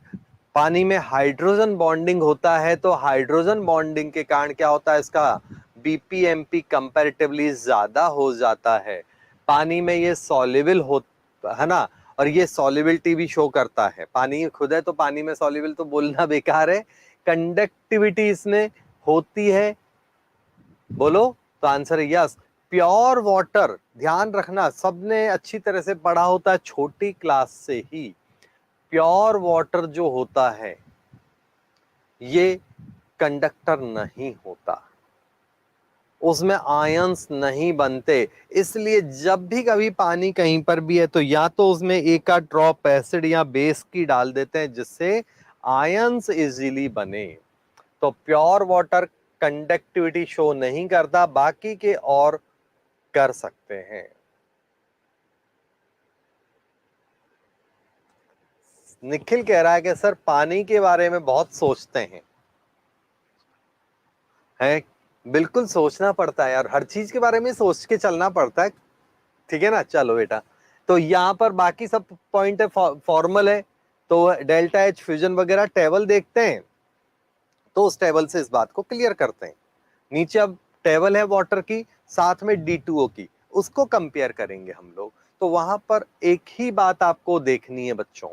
पानी में हाइड्रोजन बॉन्डिंग होता है, तो हाइड्रोजन बॉन्डिंग के कारण क्या होता है, इसका बीपीएमपी कंपैरेटिवली ज्यादा हो जाता है। पानी में ये सॉल्युबल होता है ना, और ये सॉल्युबिलिटी भी शो करता है। पानी खुद है तो पानी में सॉल्युबल तो बोलना बेकार है। कंडक्टिविटी इसमें होती है, बोलो। तो आंसर है यस। प्योर वाटर, ध्यान रखना सबने अच्छी तरह से पढ़ा होता है छोटी क्लास से ही। प्योर वाटर जो होता है ये कंडक्टर नहीं होता, उसमें आयंस नहीं बनते। इसलिए जब भी कभी पानी कहीं पर भी है तो या तो उसमें एक आध ड्रॉप एसिड या बेस की डाल देते हैं जिससे आयंस इजीली बने। तो प्योर वाटर कंडक्टिविटी शो नहीं करता, बाकी के और कर सकते हैं। निखिल कह रहा है कि सर पानी के बारे में बहुत सोचते हैं। है, बिल्कुल सोचना पड़ता है यार, हर चीज के बारे में सोच के चलना पड़ता है, ठीक है ना। चलो बेटा, तो यहाँ पर बाकी सब पॉइंट है, फॉर्मल है, तो डेल्टा एच फ्यूजन वगैरह टेबल देखते हैं तो उस टेबल से इस बात को क्लियर करते हैं। नीचे अब टेबल है वाटर की, साथ में D2O की, उसको कंपेयर करेंगे हम लोग। तो वहां पर एक ही बात आपको देखनी है बच्चों,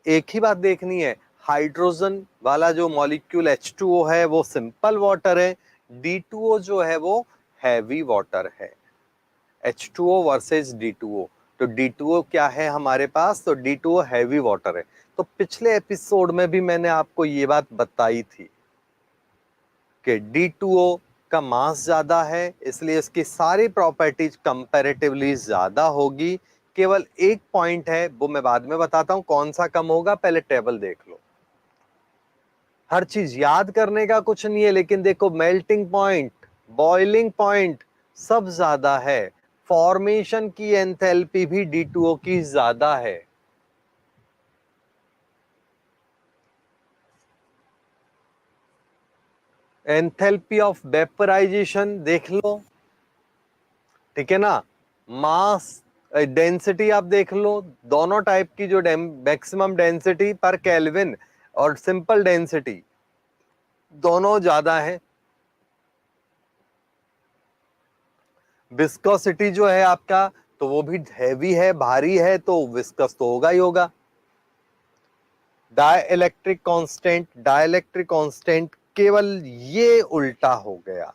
एक ही बात देखनी है, हाइड्रोजन वाला जो मॉलिक्यूल H2O है वो सिंपल वाटर है, D2O जो है वो हैवी वाटर है। H2O वर्सेस D2O, तो D2O क्या है हमारे पास, तो D2O हैवी वाटर है। तो पिछले एपिसोड में भी मैंने आपको ये बात बताई थी कि D2O का मास ज्यादा है, इसलिए इसकी सारी प्रॉपर्टीज कंपैरेटिवली ज्यादा होगी। केवल एक पॉइंट है, वो मैं बाद में बताता हूं कौन सा कम होगा, पहले टेबल देख लो। हर चीज याद करने का कुछ नहीं है, लेकिन देखो मेल्टिंग पॉइंट, बॉइलिंग पॉइंट सब ज्यादा है। फॉर्मेशन की एंथैल्पी भी D2O की ज्यादा है। एंथैल्पी ऑफ वेपराइजेशन देख लो, ठीक है ना। मास डेंसिटी आप देख लो, दोनों टाइप की, जो मैक्सिमम डेंसिटी पर केल्विन और सिंपल डेंसिटी दोनों ज्यादा है। विस्कोसिटी जो है आपका, तो वो भी हैवी है, भारी है, तो विस्कस तो होगा ही होगा। डाइलेक्ट्रिक कांस्टेंट केवल ये उल्टा हो गया।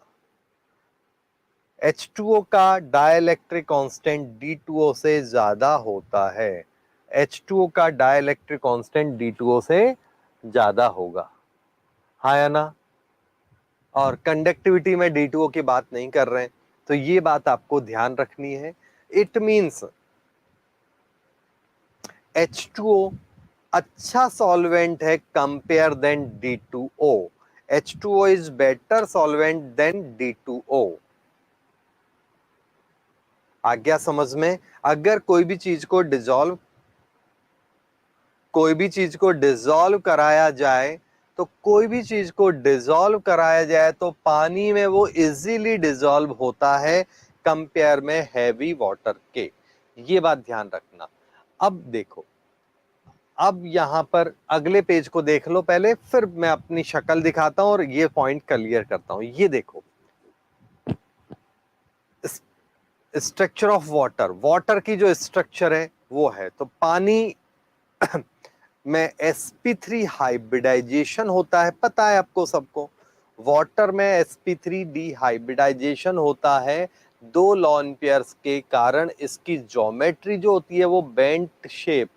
H2O का डाइलेक्ट्रिक कांस्टेंट D2O से ज्यादा होता है, H2O का डाइलेक्ट्रिक कांस्टेंट D2O से ज्यादा होगा, हाँ या ना। और कंडक्टिविटी में D2O की बात नहीं कर रहे हैं, तो ये बात आपको ध्यान रखनी है। इट मींस H2O अच्छा सॉल्वेंट है compare than D2O। H2O is better solvent than D2O। आ गया समझ में। अगर कोई भी चीज को डिसॉल्व कराया जाए, तो कोई भी चीज को डिसॉल्व कराया जाए तो पानी में वो इजीली डिसॉल्व होता है कंपेयर में हैवी वाटर के। ये बात ध्यान रखना। अब देखो, अब यहां पर अगले पेज को देख लो पहले, फिर मैं अपनी शक्ल दिखाता हूं और ये पॉइंट क्लियर करता हूं। ये देखो, स्ट्रक्चर ऑफ वाटर, वाटर की जो स्ट्रक्चर है वो है, तो पानी में sp3 हाइब्रिडाइजेशन होता है, पता है आपको सबको। वाटर में sp3 डिहाइब्रिडाइजेशन होता है, दो लॉन पेयर्स के कारण इसकी ज्योमेट्री जो होती है वो बेंट शेप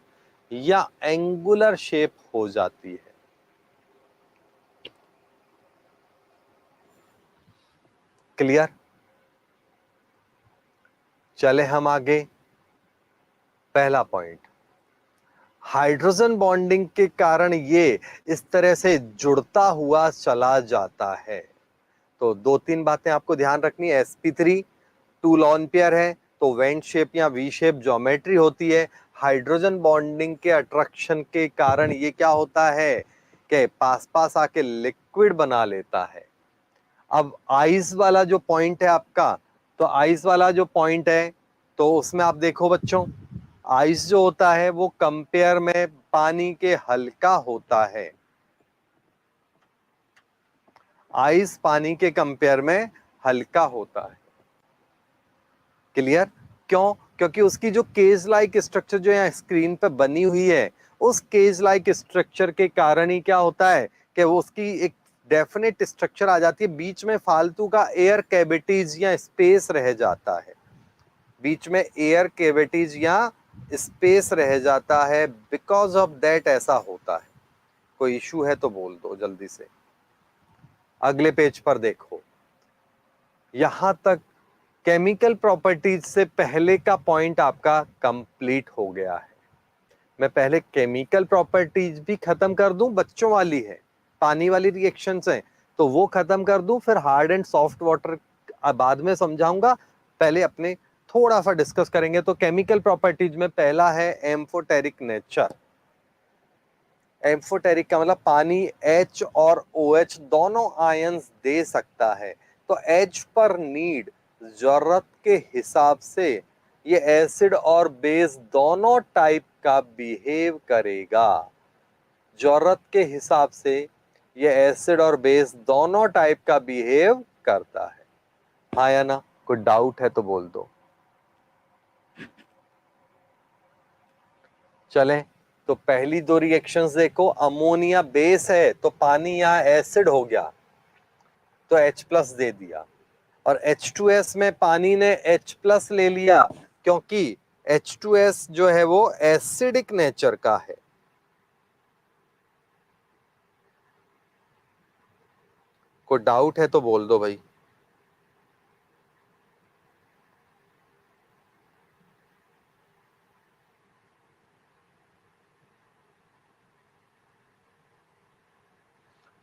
या एंगुलर शेप हो जाती है। क्लियर। चले हम आगे। पहला पॉइंट, हाइड्रोजन बॉन्डिंग के कारण ये इस तरह से जुड़ता हुआ चला जाता है। तो दो तीन बातें आपको ध्यान रखनी है। sp3 टू लॉन पेयर है, तो वेंट शेप या वी शेप ज्योमेट्री होती है। हाइड्रोजन बॉन्डिंग के अट्रैक्शन के कारण ये क्या होता है कि पास पास आके लिक्विड बना लेता है। अब आइस वाला जो पॉइंट है आपका, तो आइस वाला जो पॉइंट है, तो उसमें आप देखो बच्चों, आइस जो होता है वो कंपेयर में पानी के हल्का होता है। आइस पानी के कंपेयर में हल्का होता है। क्लियर। क्यों? क्योंकि उसकी जो केज लाइक स्ट्रक्चर जो यहाँ स्क्रीन पे बनी हुई है, उस केज लाइक स्ट्रक्चर के कारण ही क्या होता है कि वो उसकी एक डेफिनेट स्ट्रक्चर आ जाती है, बीच में फालतू का एयर कैविटीज या स्पेस रह जाता है, बीच में एयर कैविटीज या स्पेस रह जाता है, बिकॉज ऑफ दैट ऐसा होता है। कोई इशू है तो बोल दो जल्दी से। अगले पेज पर देखो, यहां तक केमिकल प्रॉपर्टीज से पहले का पॉइंट आपका कंप्लीट हो गया है। मैं पहले केमिकल प्रॉपर्टीज भी खत्म कर दूं, बच्चों वाली है, पानी वाली रिएक्शंस हैं तो वो खत्म कर दूं, फिर हार्ड एंड सॉफ्ट वाटर बाद में समझाऊंगा, पहले अपने थोड़ा सा डिस्कस करेंगे। तो केमिकल प्रॉपर्टीज में पहला है एम्फोटेरिक नेचर। एम्फोटेरिक का मतलब पानी H और OH दोनों आयंस दे सकता है, तो H पर नीड, जरूरत के हिसाब से ये एसिड और बेस दोनों टाइप का बिहेव करेगा। जरूरत के हिसाब से ये एसिड और बेस दोनों टाइप का बिहेव करता है। हाँ या ना? कोई डाउट है तो बोल दो। चलें, तो पहली दो रिएक्शंस देखो, अमोनिया बेस है तो पानी यहां एसिड हो गया तो H प्लस दे दिया, और H2S में पानी ने H प्लस ले लिया क्योंकि H2S जो है वो एसिडिक नेचर का है। कोई डाउट है तो बोल दो भाई।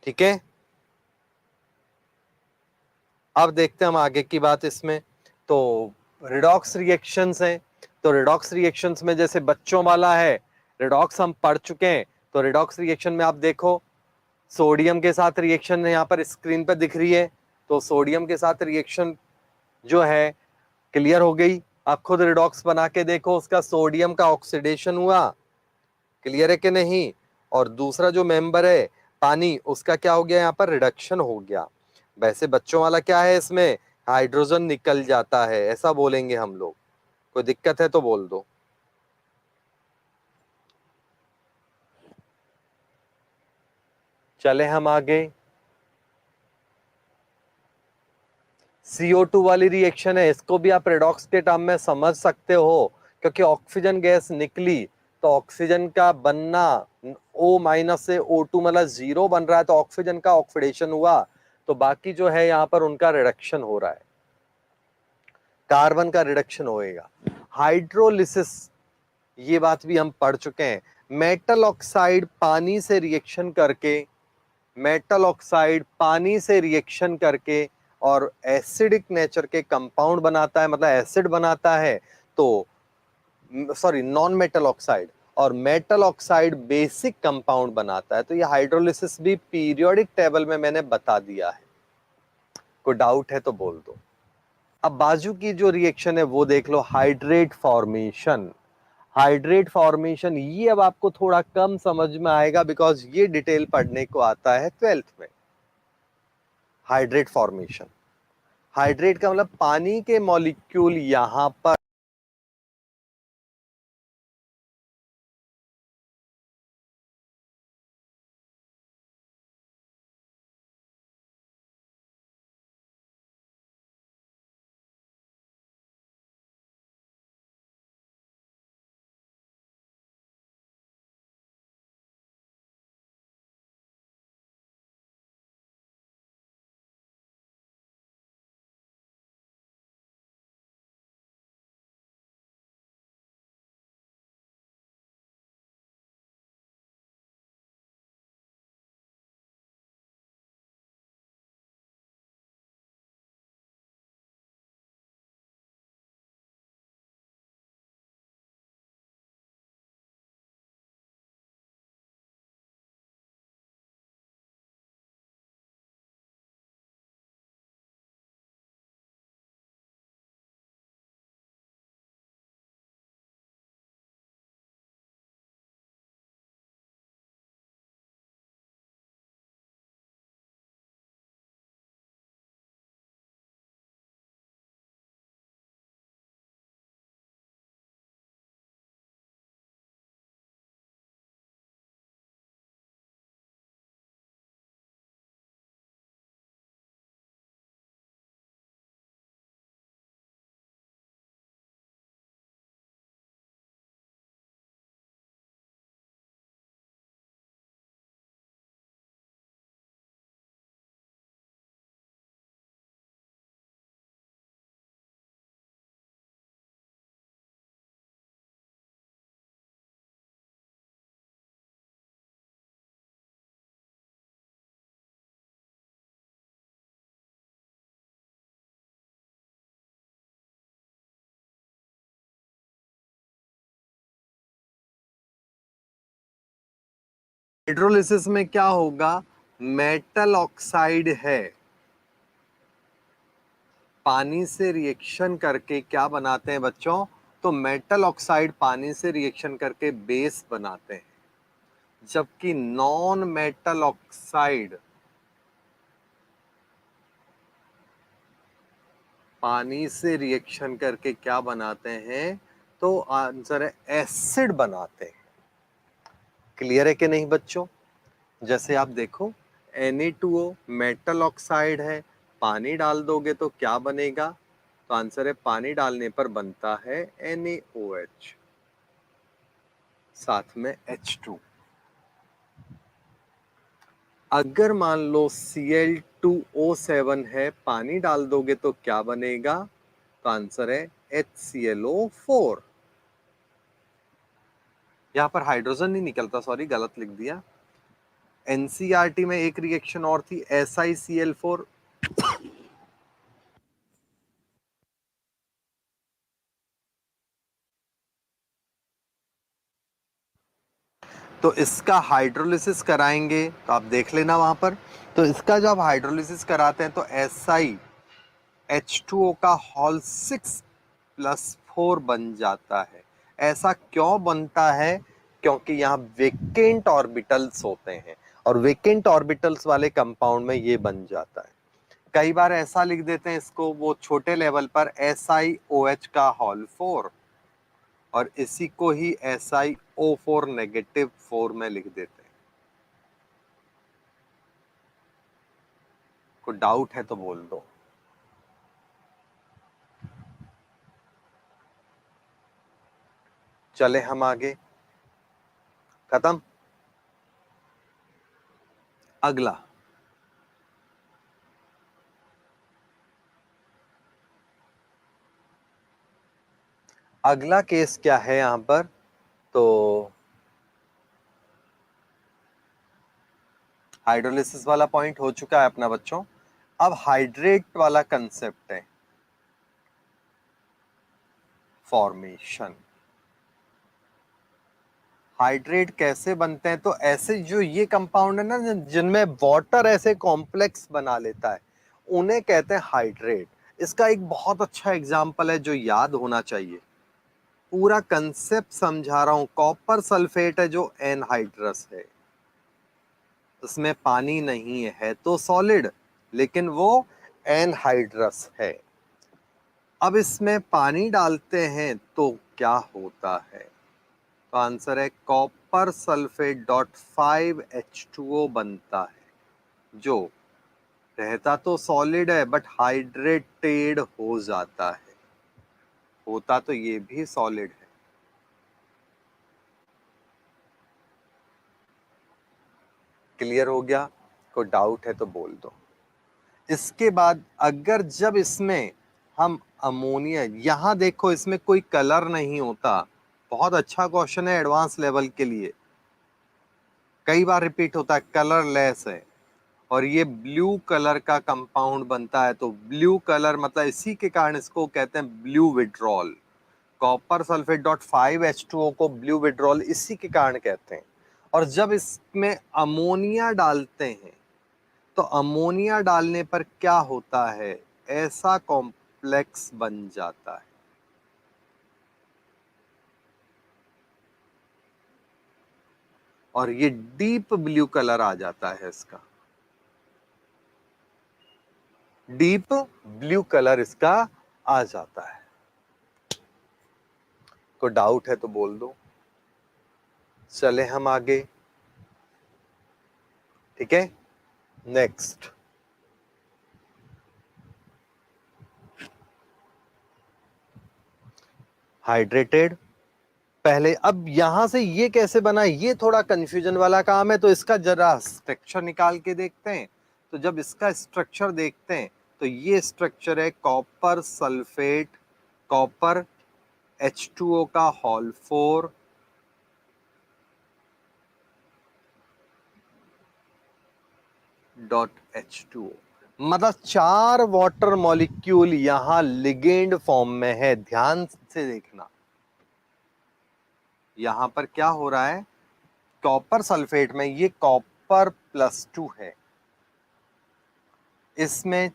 ठीक है, अब देखते हैं हम आगे की बात इसमें। तो रिडॉक्स रिएक्शंस हैं, तो रिडॉक्स रिएक्शंस में जैसे बच्चों वाला है, रिडॉक्स हम पढ़ चुके हैं। तो रिडॉक्स रिएक्शन में आप देखो, सोडियम के साथ रिएक्शन यहाँ पर स्क्रीन पर दिख रही है, तो सोडियम के साथ रिएक्शन जो है क्लियर हो गई। आप खुद रिडॉक्स बना के देखो, उसका सोडियम का ऑक्सीडेशन हुआ, क्लियर है कि नहीं? और दूसरा जो मेंबर है पानी, उसका क्या हो गया, यहाँ पर रिडक्शन हो गया। वैसे बच्चों वाला क्या है, इसमें हाइड्रोजन निकल जाता है, ऐसा बोलेंगे हम लोग। कोई दिक्कत है तो बोल दो। चले हम आगे। CO2 वाली रिएक्शन है, इसको भी आप रेडॉक्स के टर्म में समझ सकते हो, क्योंकि ऑक्सीजन गैस निकली तो ऑक्सीजन का बनना O माइनस से O2 मतलब जीरो बन रहा है, तो ऑक्सीजन का ऑक्सीडेशन हुआ, तो बाकी जो है यहाँ पर उनका रिडक्शन हो रहा है, कार्बन का रिडक्शन होएगा। हाइड्रोलिसिस, ये बात भी हम पढ़ चुके हैं। मेटल ऑक्साइड पानी से रिएक्शन करके, मेटल ऑक्साइड पानी से रिएक्शन करके और एसिडिक नेचर के कंपाउंड बनाता है, मतलब एसिड बनाता है। तो सॉरी, नॉन मेटल ऑक्साइड, और मेटल ऑक्साइड बेसिक कंपाउंड बनाता है। तो ये हाइड्रोलिसिस भी पीरियोडिक टेबल में मैंने बता दिया है। कोई डाउट है तो बोल दो। अब बाजू की जो रिएक्शन है वो देख लो, हाइड्रेट फॉर्मेशन। हाइड्रेट फॉर्मेशन ये अब आपको थोड़ा कम समझ में आएगा, बिकॉज ये डिटेल पढ़ने को आता है 12th में। हाइड्रेट फॉर्मेशन, हाइड्रेट का मतलब पानी के मॉलिक्यूल यहां पर हाइड्रोलिसिस में क्या होगा, मेटल ऑक्साइड है, पानी से रिएक्शन करके क्या बनाते हैं बच्चों, तो मेटल ऑक्साइड पानी से रिएक्शन करके बेस बनाते हैं, जबकि नॉन मेटल ऑक्साइड पानी से रिएक्शन करके क्या बनाते हैं, तो आंसर है एसिड बनाते हैं। क्लियर है कि नहीं बच्चों? जैसे आप देखो Na2O मेटल ऑक्साइड है, पानी डाल दोगे तो क्या बनेगा, तो आंसर है पानी डालने पर बनता है NaOH, साथ में H2। अगर मान लो Cl2O7 है, पानी डाल दोगे तो क्या बनेगा, तो आंसर है HClO4। यहां पर हाइड्रोजन नहीं निकलता, सॉरी गलत लिख दिया। एनसीईआरटी में एक रिएक्शन और थी SiCl4, तो इसका हाइड्रोलिसिस कराएंगे, तो आप देख लेना वहां पर। तो इसका जब हाइड्रोलिसिस कराते हैं तो SiH2O का होल 6+4 बन जाता है। ऐसा क्यों बनता है, क्योंकि यहाँ वेकेंट ऑर्बिटल्स होते हैं, और वेकेंट ऑर्बिटल्स वाले कंपाउंड में ये बन जाता है। कई बार ऐसा लिख देते हैं इसको वो छोटे लेवल पर SiOH का होल 4, और इसी को ही SiO4 नेगेटिव 4 में लिख देते हैं। कोई डाउट है तो बोल दो। चले हम आगे, खत्म। अगला अगला केस क्या है यहां पर, तो हाइड्रोलिसिस वाला पॉइंट हो चुका है अपना बच्चों। अब हाइड्रेट वाला कंसेप्ट है, फॉर्मेशन। हाइड्रेट कैसे बनते हैं, तो ऐसे जो ये कंपाउंड है ना जिनमें वाटर ऐसे कॉम्प्लेक्स बना लेता है, उन्हें कहते हैं हाइड्रेट। इसका एक बहुत अच्छा एग्जांपल है जो याद होना चाहिए, पूरा कंसेप्ट समझा रहा हूं। कॉपर सल्फेट है जो एनहाइड्रस है, उसमें पानी नहीं है तो सॉलिड, लेकिन वो एनहाइड्रस है। अब इसमें पानी डालते हैं तो क्या होता है, तो आंसर है कॉपर सल्फेट डॉट 5H2O बनता है, जो रहता तो सॉलिड है बट हाइड्रेटेड हो जाता है, होता तो ये भी सॉलिड है। क्लियर हो गया? कोई डाउट है तो बोल दो। इसके बाद अगर जब इसमें हम अमोनिया, यहां देखो इसमें कोई कलर नहीं होता, बहुत अच्छा क्वेश्चन है एडवांस लेवल के लिए, कई बार रिपीट होता है, कलरलेस है, और ये ब्लू कलर का कंपाउंड बनता है। तो ब्लू कलर मतलब इसी के कारण इसको कहते हैं blue withdrawal. Copper sulphate dot 5H2O को ब्लू विड्रॉल इसी के कारण कहते हैं। और जब इसमें अमोनिया डालते हैं तो अमोनिया डालने पर क्या होता है, ऐसा कॉम्प्लेक्स बन जाता है, और ये डीप ब्लू कलर आ जाता है इसका, डीप ब्लू कलर इसका आ जाता है। कोई डाउट है तो बोल दो। चले हम आगे, ठीक है। नेक्स्ट, हाइड्रेटेड पहले। अब यहां से ये कैसे बना, ये थोड़ा कंफ्यूजन वाला काम है, तो इसका जरा स्ट्रक्चर निकाल के देखते हैं। तो जब इसका स्ट्रक्चर देखते हैं तो ये स्ट्रक्चर है कॉपर सल्फेट, कॉपर H2O का होल 4, डॉट H2O, मतलब 4 वाटर मॉलिक्यूल यहां लिगेंड फॉर्म में है। ध्यान से देखना, यहां पर क्या हो रहा है, कॉपर सल्फेट में ये कॉपर +2 है, इसमें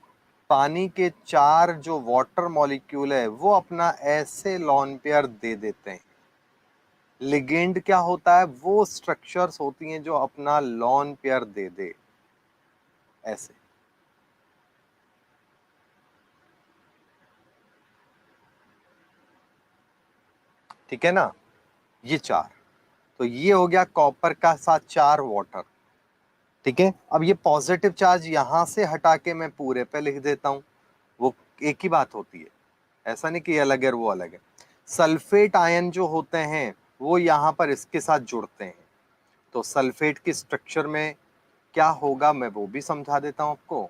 पानी के 4 जो वाटर मॉलिक्यूल है वो अपना ऐसे लॉन पेयर दे देते हैं। लिगेंड क्या होता है, वो स्ट्रक्चर्स होती हैं जो अपना लॉन पेयर दे दे ऐसे। ठीक है ना, ये 4, तो ये हो गया कॉपर का साथ 4 वाटर। ठीक है, अब ये पॉजिटिव चार्ज यहां से हटा के मैं पूरे पे लिख देता हूं, वो एक ही बात होती है, ऐसा नहीं कि अलग है वो अलग है। सल्फेट आयन जो होते हैं वो यहां पर इसके साथ जुड़ते हैं, तो सल्फेट की स्ट्रक्चर में क्या होगा मैं वो भी समझा देता हूं आपको।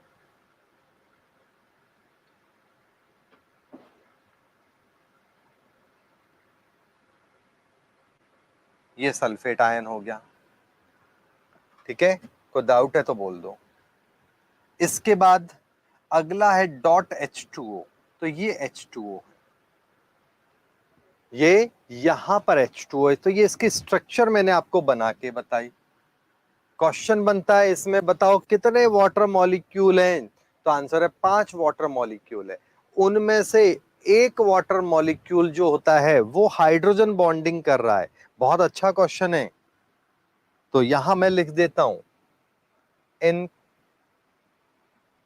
ये सल्फेट आयन हो गया। ठीक है, कोई डाउट है तो बोल दो। इसके बाद अगला है .H2O, तो ये H2O है, ये यहां पर H2O है, तो ये इसकी स्ट्रक्चर मैंने आपको बना के बताई। क्वेश्चन बनता है इसमें, बताओ कितने वाटर मॉलिक्यूल हैं, तो आंसर है 5 वाटर मॉलिक्यूल है। उनमें से एक वाटर मॉलिक्यूल जो होता है वो हाइड्रोजन बॉन्डिंग कर रहा है। बहुत अच्छा क्वेश्चन है, तो यहां मैं लिख देता हूं in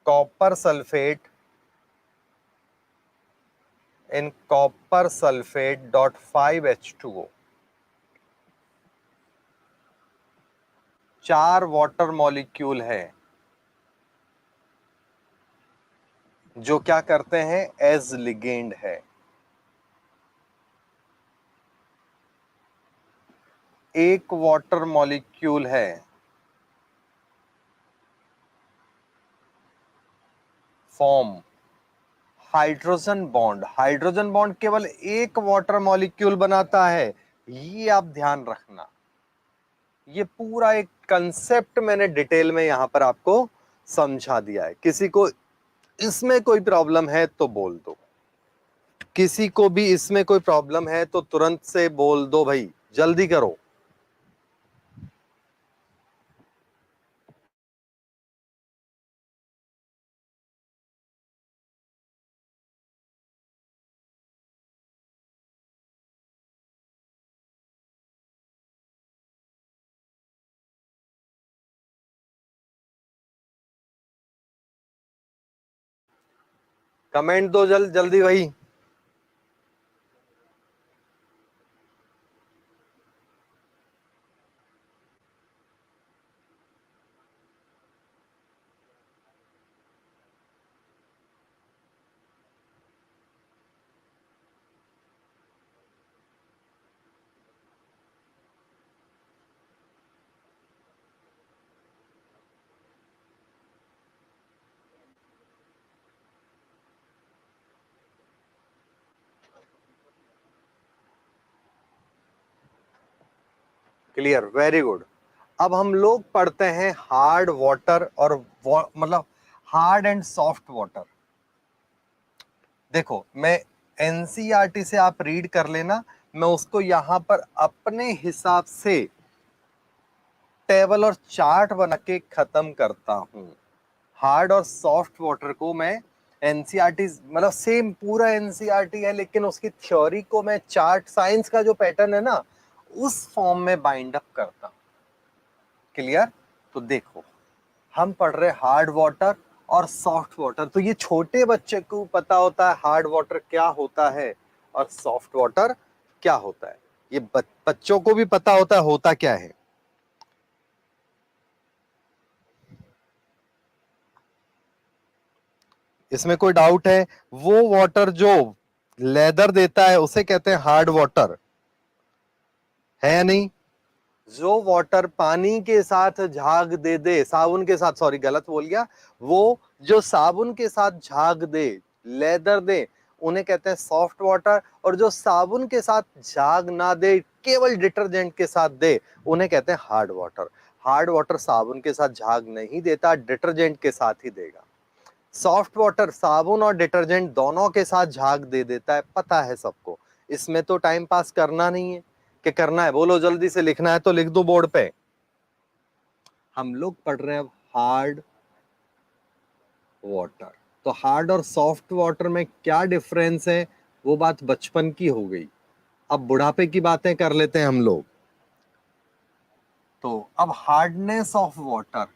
copper sulphate, in copper sulphate .5H2O, 4 water molecule है जो क्या करते हैं, एज लिगेंड है। एक वाटर मॉलिक्यूल है form hydrogen bond, hydrogen bond केवल एक वाटर मॉलिक्यूल बनाता है, ये आप ध्यान रखना। ये पूरा एक कंसेप्ट मैंने डिटेल में यहां पर आपको समझा दिया है। किसी को इसमें कोई प्रॉब्लम है तो बोल दो, किसी को भी इसमें कोई प्रॉब्लम है तो तुरंत से बोल दो भाई, जल्दी करो। कमेंट दो जल्दी भाई। Clear, very good. अब हम लोग पढ़ते हैं हार्ड वाटर और मतलब हार्ड एंड सॉफ्ट वाटर। देखो, मैं एनसीईआरटी से आप रीड कर लेना, मैं उसको यहां पर अपने हिसाब से टेबल और चार्ट बना के खत्म करता हूं। हार्ड और सॉफ्ट वाटर को मैं एनसीईआरटी मतलब सेम पूरा एनसीईआरटी है, लेकिन उसकी थ्योरी को मैं चार्ट, साइंस का जो पैटर्न है ना उस फॉर्म में बाइंड अप करता हूं। क्लियर, तो देखो हम पढ़ रहे हार्ड वाटर और सॉफ्ट वाटर, तो ये छोटे बच्चे को पता होता है हार्ड वाटर क्या होता है और सॉफ्ट वाटर क्या होता है, ये बच्चों को भी पता होता क्या है। इसमें कोई डाउट है? वो वाटर जो लेदर देता है उसे कहते हैं हार्ड वाटर, है या नहीं? जो वाटर पानी के साथ झाग दे दे, साबुन के साथ, सॉरी गलत बोल गया, वो जो साबुन के साथ झाग दे, लेदर दे, उन्हें कहते हैं सॉफ्ट वाटर। और जो साबुन के साथ झाग ना दे, केवल डिटर्जेंट के साथ दे, उन्हें कहते हैं हार्ड वाटर। हार्ड वाटर साबुन के साथ झाग नहीं देता, डिटर्जेंट के साथ ही देगा। सॉफ्ट वाटर साबुन और डिटर्जेंट दोनों के साथ झाग दे देता है, पता है सबको। इसमें तो टाइम पास करना नहीं है, कि करना है बोलो जल्दी से, लिखना है तो लिख दो बोर्ड पे। हम लोग पढ़ रहे हैं हार्ड वाटर। तो हार्ड और सॉफ्ट वाटर में क्या डिफरेंस है, वो बात बचपन की हो गई। अब बुढ़ापे की बातें कर लेते हैं हम लोग। तो अब hardness of water,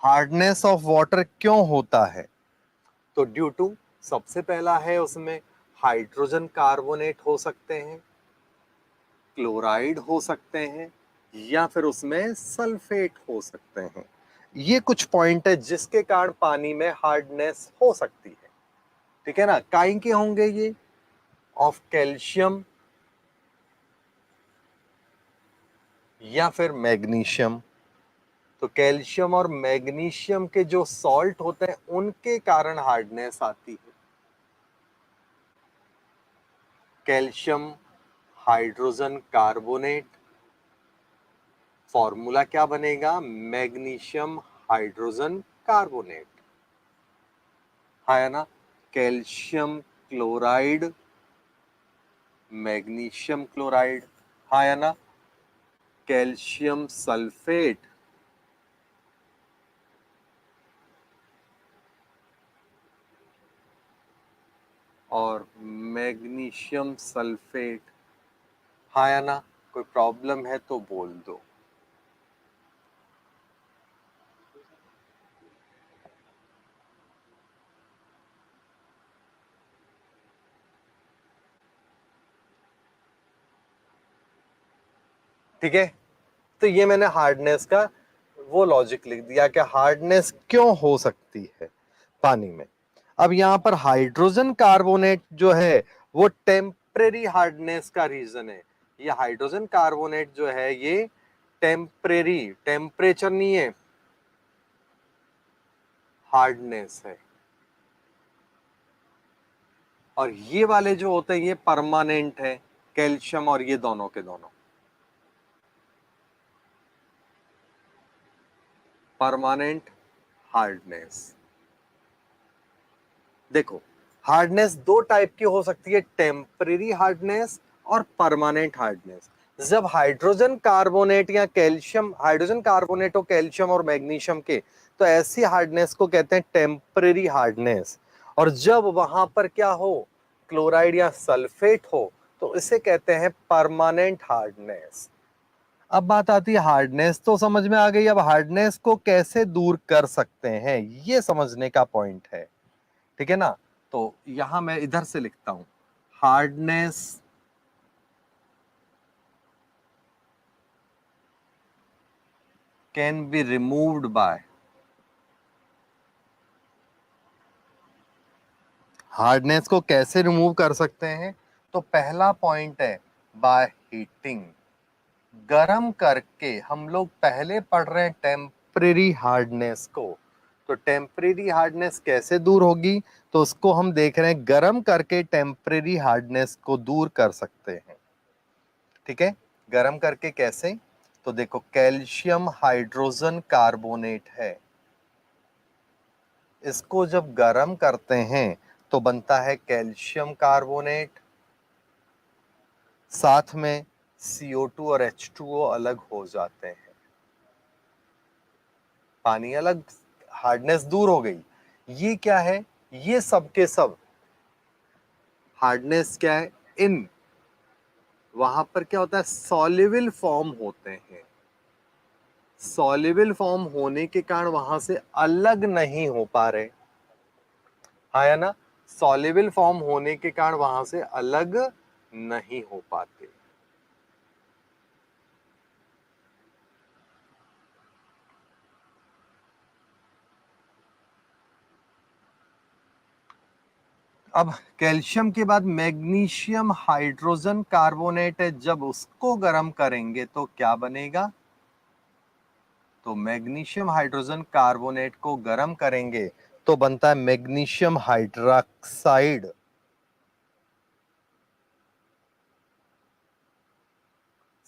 hardness of water क्यों होता है? तो ड्यू टू, सबसे पहला है उसमें हाइड्रोजन कार्बोनेट हो सकते हैं, क्लोराइड हो सकते हैं, या फिर उसमें सल्फेट हो सकते हैं। ये कुछ पॉइंट है जिसके कारण पानी में हार्डनेस हो सकती है। ठीक है ना, काई के होंगे ये? ऑफ कैल्शियम या फिर मैग्नीशियम। तो कैल्शियम और मैग्नीशियम के जो सॉल्ट होते हैं उनके कारण हार्डनेस आती है। कैल्शियम हाइड्रोजन कार्बोनेट, फॉर्मूला क्या बनेगा? Magnesium hydrogen carbonate. है ना, कैल्शियम क्लोराइड, मैग्नीशियम क्लोराइड। है ना, कैल्शियम सल्फेट, और मैग्नीशियम सल्फेट। है ना, कोई प्रॉब्लम है तो बोल दो। ठीक है, तो ये मैंने हार्डनेस का वो लॉजिक लिख दिया कि हार्डनेस क्यों हो सकती है पानी में। अब यहां पर हाइड्रोजन कार्बोनेट जो है वो टेम्परेरी हार्डनेस का रीजन है। ये हाइड्रोजन कार्बोनेट जो है ये टेम्परेरी, टेम्परेचर नहीं है, हार्डनेस है। और ये वाले जो होते हैं ये परमानेंट है, कैल्शियम और ये दोनों के दोनों परमानेंट हार्डनेस। देखो, हार्डनेस दो टाइप की हो सकती है, टेम्परेरी हार्डनेस और परमानेंट हार्डनेस। जब हाइड्रोजन कार्बोनेट या कैल्शियम, हाइड्रोजन कार्बोनेट हो कैल्शियम और मैग्नीशियम के, तो ऐसी हार्डनेस को कहते हैं टेम्परेरी हार्डनेस। और जब वहां पर क्या हो, क्लोराइड या सल्फेट हो, तो इसे कहते हैं परमानेंट हार्डनेस। अब बात आती है हार्डनेस, तो समझ में आ गई। अब हार्डनेस को कैसे दूर कर सकते हैं, ये समझने का पॉइंट है। ठीक है ना, तो यहां मैं इधर से लिखता हूं, hardness can be removed by, hardness को कैसे रिमूव कर सकते हैं? तो पहला पॉइंट है बाय हीटिंग, गरम करके। हम लोग पहले पढ़ रहे हैं टेम्परेरी हार्डनेस को, तो टेम्परेरी हार्डनेस कैसे दूर होगी? तो उसको हम देख रहे हैं, गरम करके टेम्परेरी हार्डनेस को दूर कर सकते हैं। ठीक है, गरम करके कैसे? तो देखो, कैल्शियम हाइड्रोजन कार्बोनेट है, इसको जब गरम करते हैं तो बनता है कैल्शियम कार्बोनेट, साथ में CO2 और H2O अलग हो जाते हैं, पानी अलग, हार्डनेस दूर हो गई। ये क्या है? ये सब के सब हार्डनेस क्या है, इन वहां पर क्या होता है, सॉल्युबल फॉर्म होते हैं। सॉल्युबल फॉर्म होने के कारण वहां से अलग नहीं हो पा रहे। हाँ या ना, सॉल्युबल फॉर्म होने के कारण वहां से अलग नहीं हो पाते। अब कैल्शियम के बाद मैग्नीशियम हाइड्रोजन कार्बोनेट है, जब उसको गर्म करेंगे तो क्या बनेगा? तो मैग्नीशियम हाइड्रोजन कार्बोनेट को गर्म करेंगे तो बनता है मैग्नीशियम हाइड्रोक्साइड,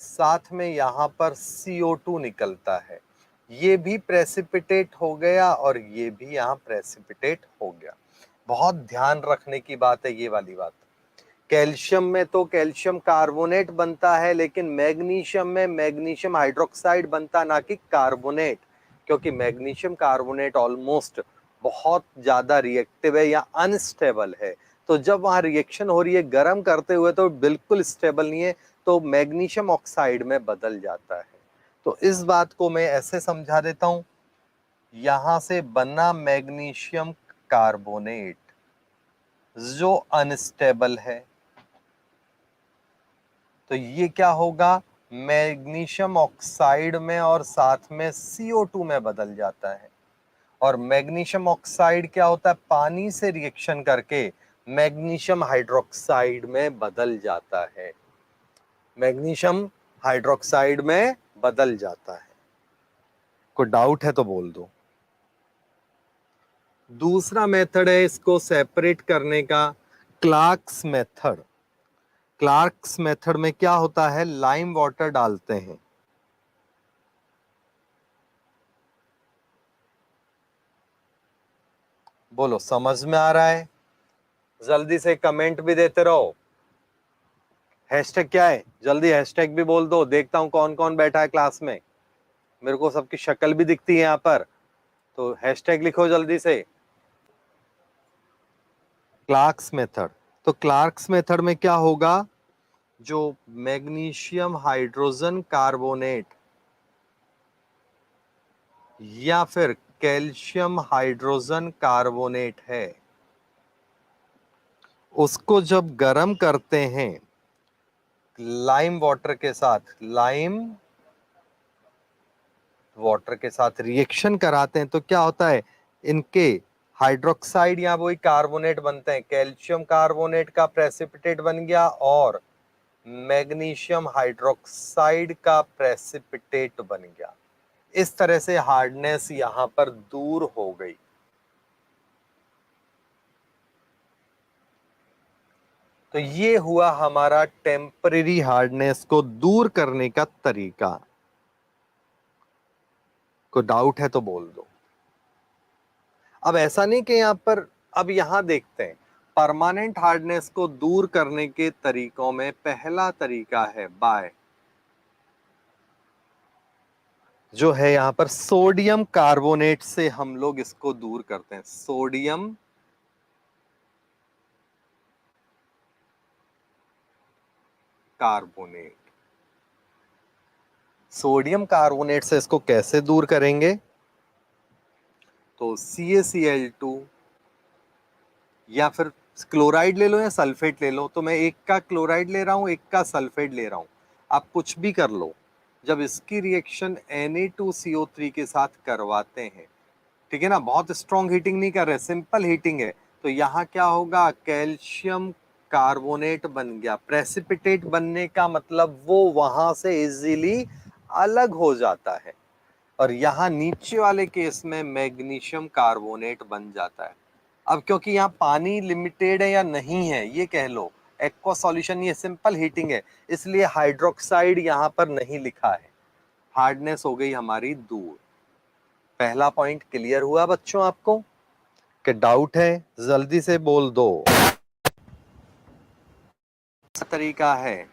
साथ में यहां पर CO2 निकलता है। ये भी प्रेसिपिटेट हो गया और ये भी यहां प्रेसिपिटेट हो गया। बहुत ध्यान रखने की बात है ये वाली बात। कैल्शियम में तो कैल्शियम कार्बोनेट बनता है, लेकिन मैग्नीशियम में मैग्नीशियम हाइड्रोक्साइड बनता, ना कि कार्बोनेट, क्योंकि मैग्नीशियम कार्बोनेट ऑलमोस्ट बहुत ज्यादा रिएक्टिव है या अनस्टेबल है। तो जब वहां रिएक्शन हो रही है गर्म करते हुए तो बिल्कुल स्टेबल नहीं है, तो मैग्नीशियम ऑक्साइड में बदल जाता है। तो इस बात को मैं ऐसे समझा देता हूं, यहां से बना मैग्नीशियम कार्बोनेट जो अनस्टेबल है, तो ये क्या होगा, मैग्नीशियम ऑक्साइड में और साथ में CO2 में बदल जाता है। और मैग्नीशियम ऑक्साइड क्या होता है, पानी से रिएक्शन करके मैग्नीशियम हाइड्रोक्साइड में बदल जाता है, मैग्नीशियम हाइड्रोक्साइड में बदल जाता है। कोई डाउट है तो बोल दो। दूसरा मेथड है इसको सेपरेट करने का, क्लार्क्स मेथड। क्लार्क्स मेथड में क्या होता है, लाइम वाटर डालते हैं, बोलो समझ में आ रहा है? जल्दी से कमेंट भी देते रहो। हैशटैग क्या है, जल्दी हैशटैग भी बोल दो, देखता हूं कौन कौन बैठा है क्लास में, मेरे को सबकी शक्ल भी दिखती है यहाँ पर, तो हैशटैग लिखो जल्दी से। क्लार्क्स मेथड, तो क्लार्क्स मेथड में क्या होगा, जो मैग्नीशियम हाइड्रोजन कार्बोनेट या फिर कैल्शियम हाइड्रोजन कार्बोनेट है, उसको जब गर्म करते हैं लाइम वाटर के साथ, लाइम वाटर के साथ रिएक्शन कराते हैं, तो क्या होता है, इनके हाइड्रोक्साइड या वही कार्बोनेट बनते हैं, कैल्शियम कार्बोनेट का प्रेसिपिटेट बन गया और मैग्नीशियम हाइड्रोक्साइड का प्रेसिपिटेट बन गया। इस तरह से हार्डनेस यहां पर दूर हो गई। तो ये हुआ हमारा टेम्परेरी हार्डनेस को दूर करने का तरीका। कोई डाउट है तो बोल दो। अब ऐसा नहीं कि यहां पर, अब यहां देखते हैं परमानेंट हार्डनेस को दूर करने के तरीकों में पहला तरीका है बाय, जो है यहां पर सोडियम कार्बोनेट से हम लोग इसको दूर करते हैं, सोडियम कार्बोनेट। सोडियम कार्बोनेट से इसको कैसे दूर करेंगे, तो CaCl2 या फिर क्लोराइड ले लो या सल्फेट ले लो, तो मैं एक का क्लोराइड ले रहा हूं, एक का सल्फेट ले रहा हूं, आप कुछ भी कर लो। जब इसकी रिएक्शन Na2CO3 के साथ करवाते हैं, ठीक है ना, बहुत स्ट्रॉन्ग हीटिंग नहीं कर रहे, सिंपल हीटिंग है, तो यहाँ क्या होगा, कैल्शियम कार्बोनेट बन गया। प्रेसिपिटेट बनने का मतलब वो वहां से इजीली अलग हो जाता है, और यहाँ नीचे वाले केस में मैग्नीशियम कार्बोनेट बन जाता है। अब क्योंकि यहाँ पानी लिमिटेड है या नहीं है ये कह लो, एक्वा सॉल्यूशन, ये सिंपल हीटिंग है, इसलिए हाइड्रोक्साइड यहाँ पर नहीं लिखा है, हार्डनेस हो गई हमारी दूर। पहला पॉइंट क्लियर हुआ बच्चों आपको? कि डाउट है जल्दी से बोल दो। तरीका है,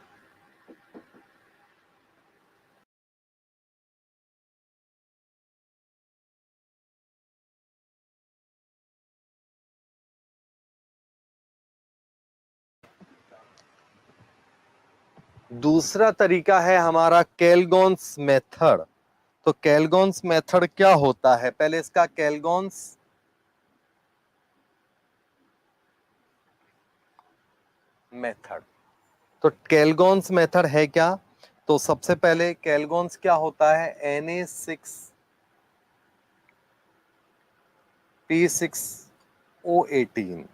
दूसरा तरीका है हमारा केल्गोन्स मेथड। तो केल्गोन्स मेथड क्या होता है, पहले इसका केल्गोन्स मेथड, तो केल्गोन्स मेथड है क्या, तो सबसे पहले केल्गोन्स क्या होता है, Na6P6O18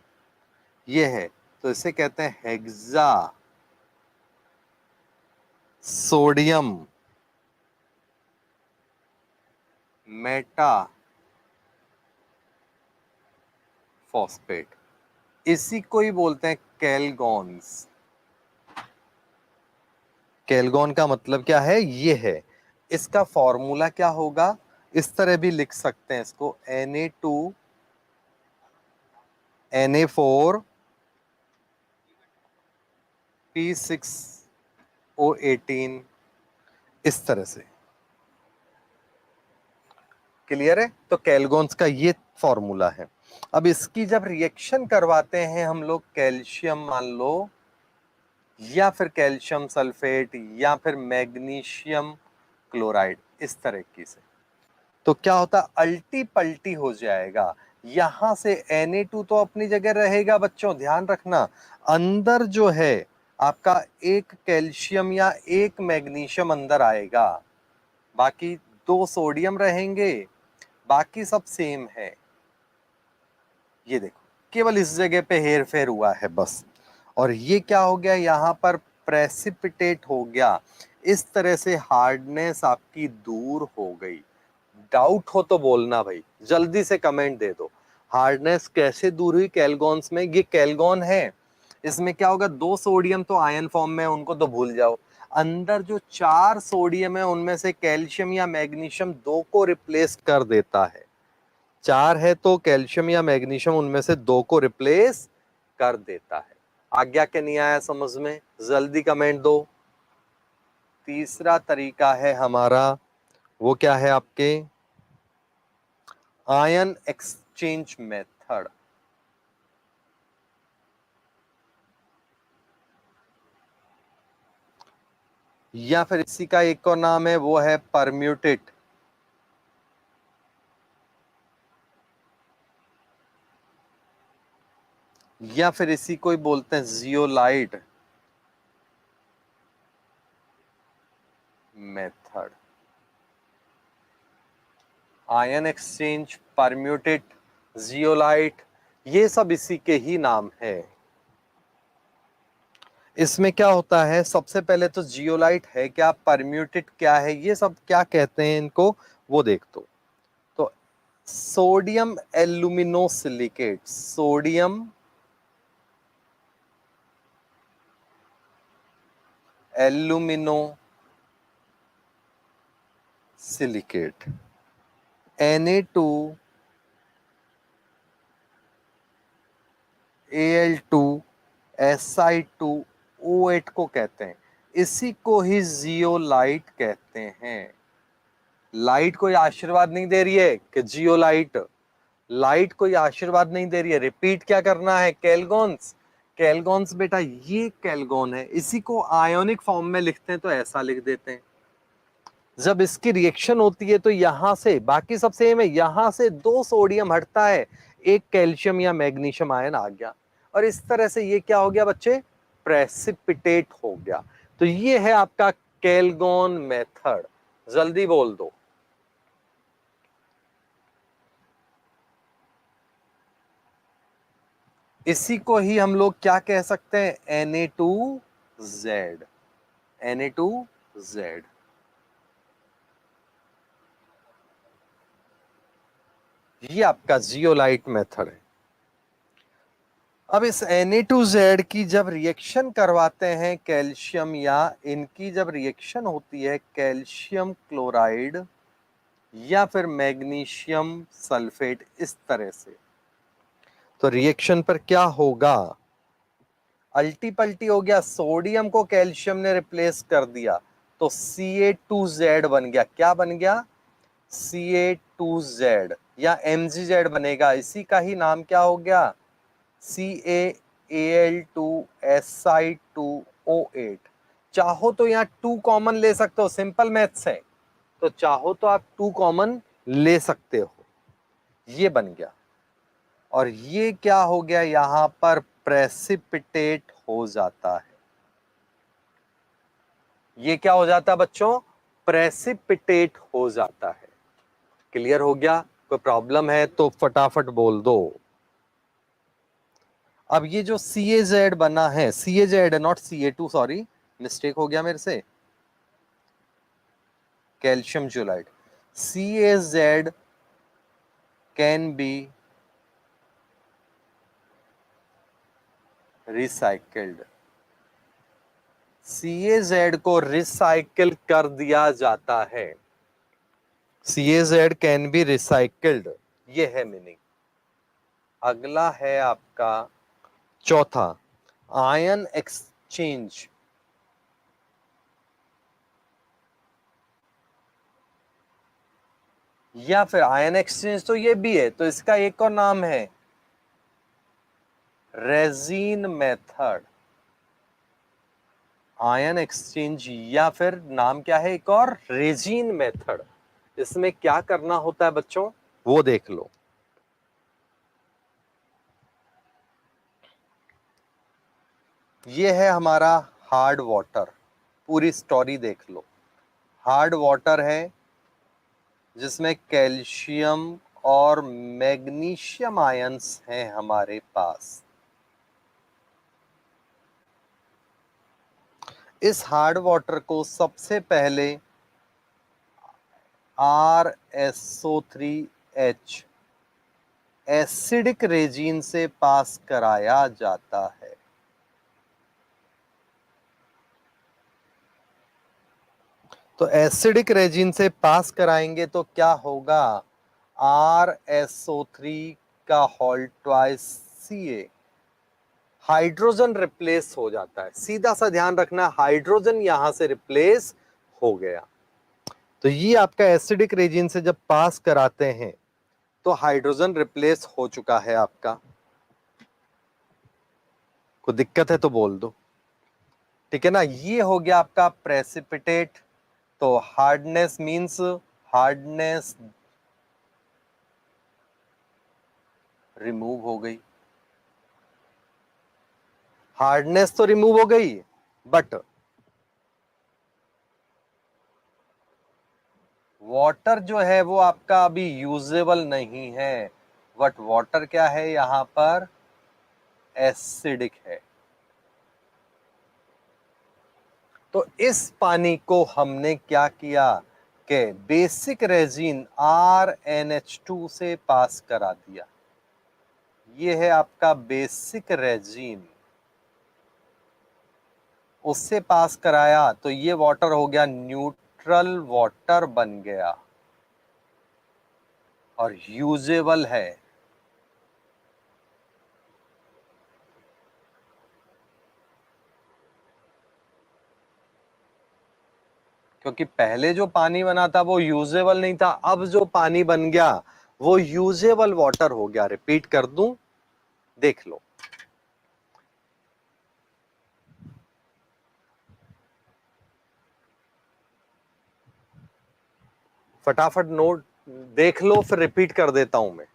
ये है, तो इसे कहते हैं हेक्सा सोडियम मेटा फॉस्फेट, इसी को ही बोलते हैं केल्गोन्स। केल्गोन का मतलब क्या है, ये है, इसका फॉर्मूला क्या होगा, इस तरह भी लिख सकते हैं इसको, Na2 Na4 P6O18 इस तरह से। क्लियर है? तो कैलगोन्स का ये फॉर्मूला है। अब इसकी जब रिएक्शन करवाते हैं हम लोग, कैल्शियम मान लो, या फिर कैल्शियम सल्फेट, या फिर मैग्नीशियम क्लोराइड, इस तरह की से, तो क्या होता है, अल्टी पल्टी हो जाएगा। यहां से Na2 तो अपनी जगह रहेगा बच्चों, ध्यान रखना। अंदर जो है आपका एक कैल्शियम या एक मैग्नीशियम अंदर आएगा, बाकी 2 सोडियम रहेंगे, बाकी सब सेम है। ये देखो, केवल इस जगह पे हेर फेर हुआ है बस। और ये क्या हो गया, यहां पर प्रेसिपिटेट हो गया। इस तरह से हार्डनेस आपकी दूर हो गई। डाउट हो तो बोलना भाई, जल्दी से कमेंट दे दो। हार्डनेस कैसे दूर हुई कैलगोन्स में? ये कैलगोन है, इसमें क्या होगा, 2 सोडियम तो आयन फॉर्म में, उनको तो भूल जाओ। अंदर जो 4 सोडियम है उनमें से कैल्शियम या मैग्नीशियम 2 को रिप्लेस कर देता है। 4 है तो कैल्शियम या मैग्नीशियम उनमें से 2 को रिप्लेस कर देता है। आज्ञा के नहीं आया समझ में? जल्दी कमेंट दो। तीसरा तरीका है हमारा, वो क्या है आपके, आयन एक्सचेंज मेथड। या फिर इसी का एक और नाम है, वो है परम्यूटेट। या फिर इसी को ही बोलते हैं zeolite method. Ion exchange, permute, zeolite, ये सब इसी के ही नाम है। इसमें क्या होता है, सबसे पहले तो जियोलाइट है क्या, परम्यूटेट क्या है, ये सब क्या कहते हैं इनको, वो देख दो। तो sodium aluminosilicate, sodium alumino silicate, Na2 Al2 Si2O8 को कहते हैं। इसी को ही जियोलाइट कहते हैं। लाइट कोई आशीर्वाद नहीं दे रही है कि जियोलाइट, लाइट कोई आशीर्वाद नहीं दे रही है। रिपीट क्या करना है, कैलगोन्स, कैलगोन्स बेटा ये कैलगोन है। इसी को आयोनिक फॉर्म में लिखते हैं तो ऐसा लिख देते हैं। जब इसकी रिएक्शन होती है तो यहां से, बाकी सब सेम है, यहां से 2 सोडियम हटता है, एक कैल्शियम या मैग्नीशियम आयन आ गया, और इस तरह से ये क्या हो गया बच्चे, प्रेसिपिटेट हो गया। तो ये है आपका कैलगोन मेथड। जल्दी बोल दो। इसी को ही हम लोग क्या कह सकते हैं, Na2Z, Na2Z। ये आपका जियोलाइट मेथड है। अब इस Na2Z की जब रिएक्शन करवाते हैं कैल्शियम, या इनकी जब रिएक्शन होती है कैल्शियम क्लोराइड या फिर मैग्नीशियम सल्फेट, इस तरह से, तो रिएक्शन पर क्या होगा, अल्टी पल्टी हो गया। सोडियम को कैल्शियम ने रिप्लेस कर दिया तो Ca2Z बन गया। क्या बन गया, Ca2Z या Mgz बनेगा। इसी का ही नाम क्या हो गया, CaAl2Si2O8। चाहो तो यहाँ 2 कॉमन ले सकते हो, सिंपल मैथ्स है, तो चाहो तो आप 2 कॉमन ले सकते हो। ये बन गया, और ये क्या हो गया, यहां पर प्रेसिपिटेट हो जाता है। ये क्या हो जाता है बच्चों, प्रेसिपिटेट हो जाता है। क्लियर हो गया? कोई प्रॉब्लम है तो फटाफट बोल दो। अब ये जो CaZ बना है, CaZ है नॉट Ca2, सॉरी मिस्टेक हो गया मेरे से, calcium zeolite. CaZ can be recycled, CaZ को रिसाइकिल कर दिया जाता है। CaZ कैन बी रिसाइकल्ड, ये है मीनिंग। अगला है आपका चौथा, आयन एक्सचेंज। या फिर आयन एक्सचेंज तो ये भी है, तो इसका एक और नाम है रेजिन मेथड। आयन एक्सचेंज या फिर नाम क्या है एक और, रेजिन मेथड। इसमें क्या करना होता है बच्चों, वो देख लो। ये है हमारा हार्ड वाटर, पूरी स्टोरी देख लो। हार्ड वाटर है जिसमें कैल्शियम और मैग्नीशियम आयंस हैं हमारे पास। इस हार्ड वाटर को सबसे पहले RSO3H एसिडिक रेजिन से पास कराया जाता है। तो एसिडिक रेजिन से पास कराएंगे तो क्या होगा, RSO3 का whole twice Ca, hydrogen replace हो जाता है। सीधा सा ध्यान रखना, हाइड्रोजन यहां से रिप्लेस हो गया। तो ये आपका एसिडिक रेजिन से जब पास कराते हैं तो हाइड्रोजन रिप्लेस हो चुका है आपका। कोई दिक्कत है तो बोल दो, ठीक है ना। ये हो गया आपका प्रेसिपिटेट। तो हार्डनेस मींस हार्डनेस रिमूव हो गई, हार्डनेस तो रिमूव हो गई, बट वाटर जो है वो आपका अभी यूजेबल नहीं है। बट वाटर क्या है यहां पर, एसिडिक है। तो इस पानी को हमने क्या किया कि बेसिक रेजिन RnH2 से पास करा दिया। ये है आपका बेसिक रेजिन, उससे पास कराया तो ये वाटर हो गया न्यूट्रल वाटर बन गया और यूजेबल है। क्योंकि पहले जो पानी बना था वो यूजेबल नहीं था, अब जो पानी बन गया वो यूजेबल वाटर हो गया। रिपीट कर दूं, देख लो। फटाफट नोट देख लो, फिर रिपीट कर देता हूं मैं।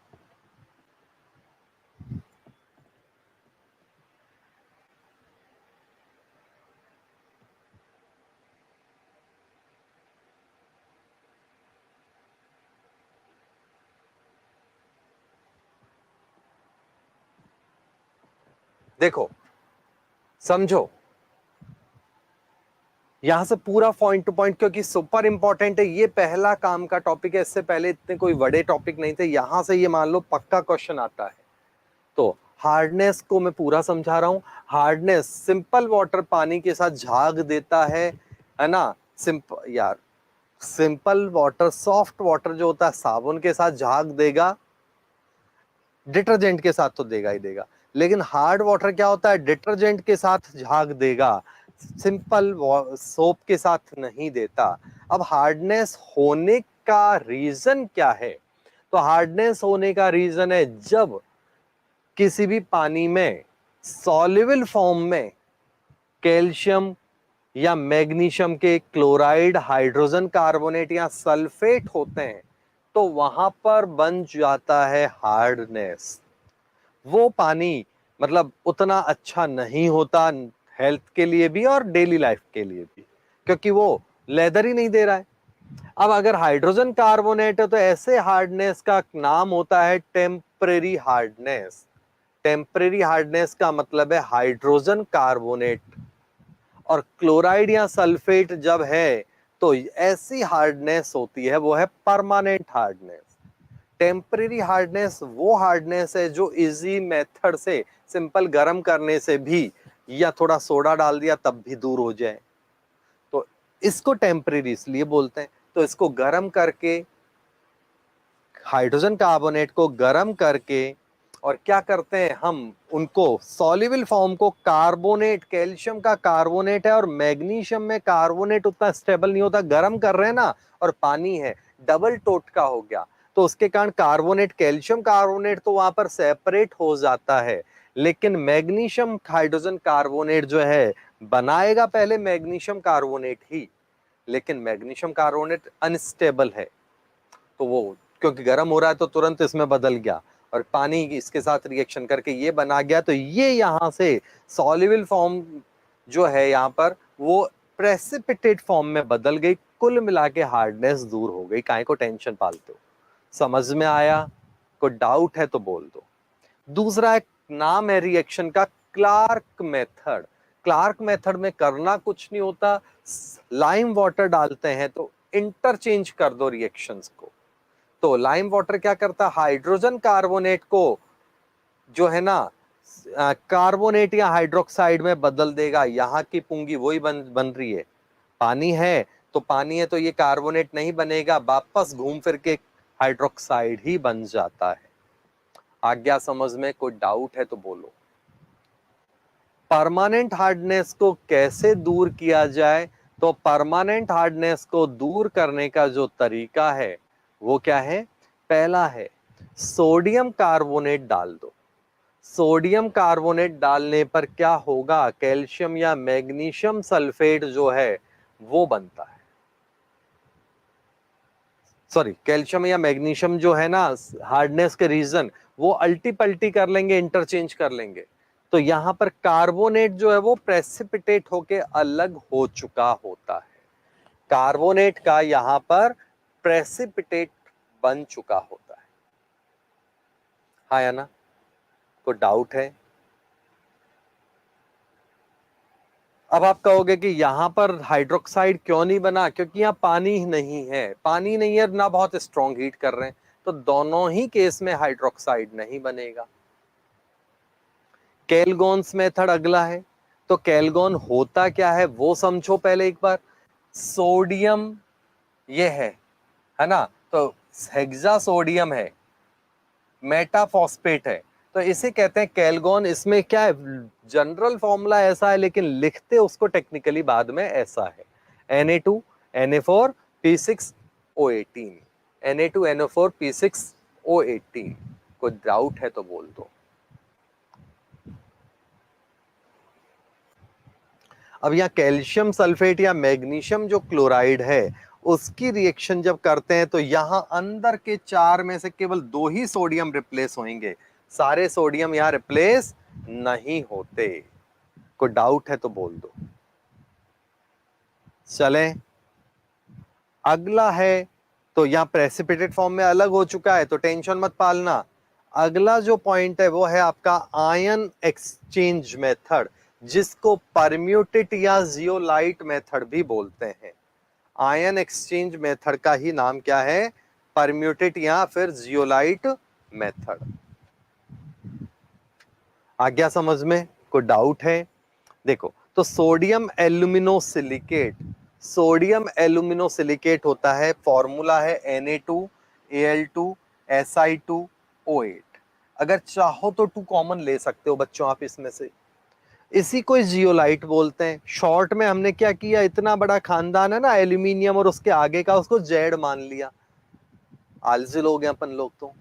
देखो, समझो, यहां से पूरा पॉइंट टू पॉइंट, क्योंकि सुपर इंपॉर्टेंट है। ये पहला काम का टॉपिक है, इससे पहले इतने कोई बड़े टॉपिक नहीं थे। यहां से ये मान लो पक्का क्वेश्चन आता है। तो हार्डनेस को मैं पूरा समझा रहा हूं। हार्डनेस, सिंपल वाटर पानी के साथ झाग देता है ना। सिंपल यार, सिंपल वाटर, सॉफ्ट वाटर जो होता है साबुन के साथ झाग देगा, डिटर्जेंट के साथ तो देगा ही देगा। लेकिन हार्ड वाटर क्या होता है, डिटर्जेंट के साथ झाग देगा, सिंपल सोप के साथ नहीं देता। अब हार्डनेस होने का रीजन क्या है, तो हार्डनेस होने का रीजन है जब किसी भी पानी में सॉल्युबल फॉर्म में कैल्शियम या मैग्नीशियम के क्लोराइड, हाइड्रोजन कार्बोनेट या सल्फेट होते हैं, तो वहां पर बन जाता है हार्डनेस। वो पानी मतलब उतना अच्छा नहीं होता हेल्थ के लिए भी और डेली लाइफ के लिए भी, क्योंकि वो लेदर ही नहीं दे रहा है। अब अगर हाइड्रोजन कार्बोनेट है तो ऐसे हार्डनेस का नाम होता है टेम्परेरी हार्डनेस। टेम्परेरी हार्डनेस का मतलब है हाइड्रोजन कार्बोनेट, और क्लोराइड या सल्फेट जब है तो ऐसी हार्डनेस होती है, वो है परमानेंट हार्डनेस। टेम्परेरी हार्डनेस वो हार्डनेस है जो इजी मेथड से, सिंपल गर्म करने से भी या थोड़ा सोडा डाल दिया तब भी दूर हो जाए, तो इसको टेम्परेरी इसलिए बोलते हैं। तो इसको गर्म करके, हाइड्रोजन कार्बोनेट को गर्म करके और क्या करते हैं हम उनको सॉल्युबल फॉर्म को कार्बोनेट, कैल्शियम का कार्बोनेट है और मैग्नीशियम में कार्बोनेट उतना स्टेबल नहीं होता, गर्म कर रहे हैं ना, और पानी है, डबल टोटका हो गया, तो उसके कारण कार्बोनेट, कैल्शियम कार्बोनेट तो वहां पर सेपरेट हो जाता है, लेकिन मैग्नीशियम हाइड्रोजन कार्बोनेट जो है बनाएगा पहले मैग्नीशियम कार्बोनेट ही, लेकिन मैग्नीशियम कार्बोनेट अनस्टेबल है, तो वो क्योंकि गर्म हो रहा है तो तुरंत इसमें बदल गया और पानी इसके साथ रिएक्शन करके ये बना गया, तो ये यहां से सॉल्युबल फॉर्म जो है यहाँ पर वो प्रेसिपिटेट फॉर्म में बदल गई, कुल मिला के हार्डनेस दूर हो गई। काहे को टेंशन पालते हो? समझ में आया? कोई डाउट है तो बोल दो। दूसरा एक नाम है रिएक्शन का क्लार्क मेथड। क्लार्क मेथड में करना कुछ नहीं होता, लाइम वाटर डालते हैं तो इंटरचेंज कर दो रिएक्शंस को। तो लाइम वाटर क्या करता है, हाइड्रोजन कार्बोनेट को जो है ना कार्बोनेट या हाइड्रोक्साइड में बदल देगा। यहाँ की पुंगी वही बन रही है, पानी है तो पानी है तो ये कार्बोनेट नहीं बनेगा, वापस घूम फिर के हाइड्रोक्साइड ही बन जाता है। आ गया समझ में? कोई डाउट है तो बोलो। परमानेंट हार्डनेस को कैसे दूर किया जाए? तो परमानेंट हार्डनेस को दूर करने का जो तरीका है वो क्या है? पहला है सोडियम कार्बोनेट डाल दो। सोडियम कार्बोनेट डालने पर क्या होगा, कैल्शियम या मैग्नीशियम सल्फेट जो है वो बनता है, सॉरी कैल्शियम या मैग्नीशियम जो है ना हार्डनेस के रीजन वो अल्टी पल्टी कर लेंगे, इंटरचेंज कर लेंगे, तो यहां पर कार्बोनेट जो है वो प्रेसिपिटेट होके अलग हो चुका होता है, कार्बोनेट का यहां पर प्रेसिपिटेट बन चुका होता है। हाँ या ना? कोई डाउट है? अब आप कहोगे कि यहां पर हाइड्रोक्साइड क्यों नहीं बना, क्योंकि यहाँ पानी ही नहीं है, पानी नहीं है ना, बहुत स्ट्रॉन्ग हीट कर रहे हैं, तो दोनों ही केस में हाइड्रोक्साइड नहीं बनेगा। कैलगोन्स मेथड अगला है, तो कैलगोन होता क्या है वो समझो पहले एक बार। सोडियम ये है ना, तो हेक्सा सोडियम है, मेटाफॉस्फेट है, तो इसे कहते हैं कैलगोन। इसमें क्या है, जनरल फॉर्मूला ऐसा है लेकिन लिखते उसको टेक्निकली बाद में ऐसा है, Na2 Na4 P6O18, Na2 NO4 P6O18। कोई डाउट है तो बोल दो। अब यहाँ कैल्शियम सल्फेट या मैग्नीशियम जो क्लोराइड है उसकी रिएक्शन जब करते हैं तो यहाँ अंदर के 4 में से केवल 2 ही सोडियम रिप्लेस होंगे, सारे सोडियम यहाँ रिप्लेस नहीं होते। कोई डाउट है तो बोल दो। चले अगला है, तो यहाँ प्रेसिपिटेट फॉर्म में अलग हो चुका है तो टेंशन मत पालना। अगला जो पॉइंट है वो है आपका आयन एक्सचेंज मेथड, जिसको परम्यूटेट या जियोलाइट मेथड भी बोलते हैं। आयन एक्सचेंज मेथड का ही नाम क्या है? परम्यूटेट या फिर जियोलाइट मेथड। आ गया समझ में? कोई डाउट है? देखो, तो सोडियम एल्यूमिनोसिलिकेट, सोडियम एल्यूमिनोसिलिकेट होता है, फॉर्मूला है Na2Al2Si2O8। अगर चाहो तो 2 कॉमन ले सकते हो बच्चों आप इसमें से। इसी को जियोलाइट बोलते हैं। शॉर्ट में हमने क्या किया, इतना बड़ा खानदान है ना एल्यूमिनियम और उसके आगे का, उसको जेड मान लिया। आलसी लोग हैं अपन लोग तो।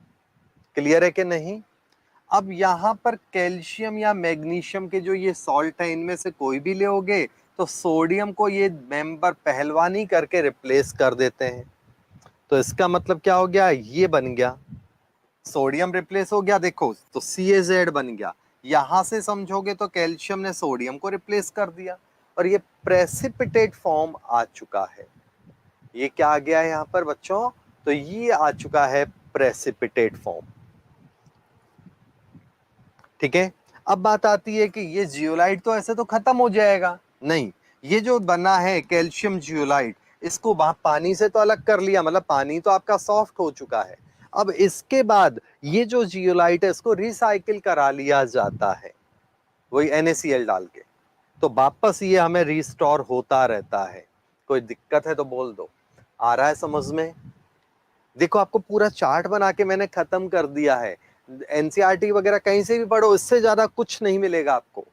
क्लियर है कि नहीं? अब यहां पर कैल्शियम या मैग्नीशियम के जो ये सॉल्ट है इनमें से कोई भी लोगे तो सोडियम को ये मेंबर पहलवानी करके रिप्लेस कर देते हैं। तो इसका मतलब क्या हो गया, ये बन गया, सोडियम रिप्लेस हो गया, देखो तो CaZ बन गया। यहां से समझोगे तो कैल्शियम ने सोडियम को रिप्लेस कर दिया और ये प्रेसिपिटेट फॉर्म आ चुका है। ये क्या आ गया है यहाँ पर बच्चों, तो ये आ चुका है प्रेसिपिटेट फॉर्म। ठीक है, अब बात आती है कि ये जियोलाइट तो ऐसे तो खत्म हो जाएगा, नहीं, ये जो बना है कैल्शियम जियोलाइट, इसको पानी से तो अलग कर लिया, मतलब पानी तो आपका सॉफ्ट हो चुका है। अब इसके बाद ये जो जियोलाइट है इसको रिसाइकिल करा लिया जाता है, वही NaCl डाल के, तो वापस ये हमें रिस्टोर होता रहता है। कोई दिक्कत है तो बोल दो। आ रहा है समझ में? देखो आपको पूरा चार्ट बना के मैंने खत्म कर दिया है, एनसीईआरटी वगैरह कहीं से भी पढ़ो, इससे ज्यादा कुछ नहीं मिलेगा आपको।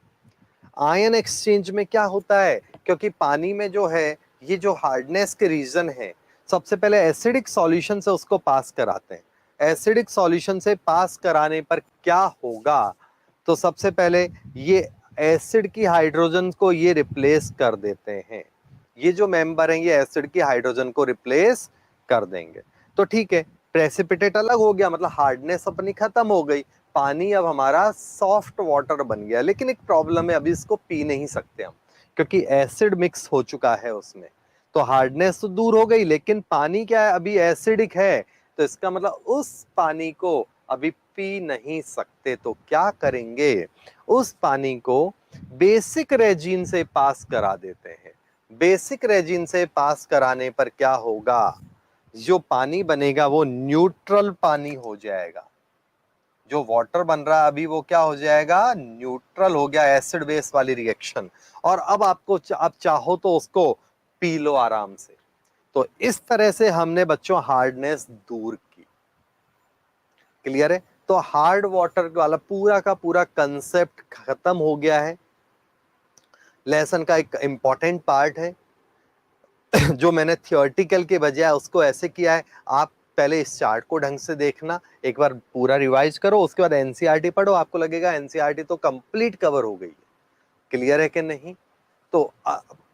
आयन एक्सचेंज में क्या होता है, क्योंकि पानी में जो है ये जो हार्डनेस के रीजन है, सबसे पहले एसिडिक सॉल्यूशन से उसको पास कराते हैं। एसिडिक सॉल्यूशन से पास कराने पर क्या होगा, तो सबसे पहले ये एसिड की हाइड्रोजन को ये रिप्लेस कर देते हैं। ये जो मेंबर हैं ये एसिड की हाइड्रोजन को रिप्लेस कर देंगे। तो ठीक है, प्रेसिपिटेट अलग हो गया, मतलब हार्डनेस अपनी खत्म हो गई, पानी अब हमारा सॉफ्ट वाटर बन गया। लेकिन एक प्रॉब्लम है, अभी इसको पी नहीं सकते हम, क्योंकि एसिड मिक्स हो चुका है उसमें। तो हार्डनेस तो दूर हो गई, लेकिन पानी क्या है, अभी एसिडिक है। तो इसका मतलब उस पानी को अभी पी नहीं सकते। तो क्या करेंगे, उस पानी को बेसिक रेजिन से पास करा देते हैं। बेसिक रेजिन से पास कराने पर क्या होगा, जो पानी बनेगा वो न्यूट्रल पानी हो जाएगा। जो वाटर बन रहा है अभी वो क्या हो जाएगा, न्यूट्रल हो गया, एसिड बेस वाली रिएक्शन। और अब आपको आप चाहो तो उसको पी लो आराम से। तो इस तरह से हमने बच्चों हार्डनेस दूर की। क्लियर है? तो हार्ड वाटर वाला पूरा का पूरा कंसेप्ट खत्म हो गया है। लेसन का एक इंपॉर्टेंट पार्ट है जो मैंने थियोरेटिकल के बजाय उसको ऐसे किया है। आप पहले इस चार्ट को ढंग से देखना, एक बार पूरा रिवाइज करो, उसके बाद एनसीईआरटी पढ़ो, आपको लगेगा एनसीईआरटी तो कंप्लीट कवर हो गई है। क्लियर है कि नहीं? तो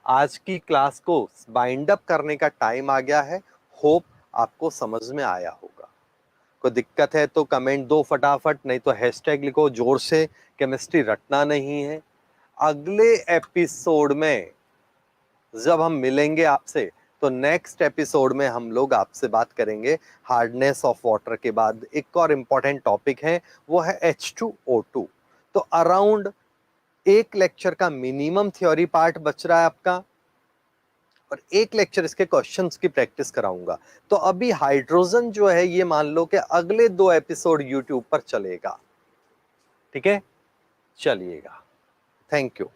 आज की क्लास को बाइंड अप करने का टाइम आ गया है। होप आपको समझ में आया होगा। कोई दिक्कत है तो कमेंट दो फटाफट, नहीं तो हैशटैग लिखो जोर से, केमिस्ट्री रटना नहीं है। अगले एपिसोड में जब हम मिलेंगे आपसे, तो नेक्स्ट एपिसोड में हम लोग आपसे बात करेंगे हार्डनेस ऑफ वाटर के बाद एक और इम्पॉर्टेंट टॉपिक है, वो है H2O2। तो अराउंड एक लेक्चर का मिनिमम थ्योरी पार्ट बच रहा है आपका, और एक लेक्चर इसके क्वेश्चंस की प्रैक्टिस कराऊंगा। तो अभी हाइड्रोजन जो है ये मान लो कि अगले 2 एपिसोड यूट्यूब पर चलेगा। ठीक है, चलिएगा, थैंक यू।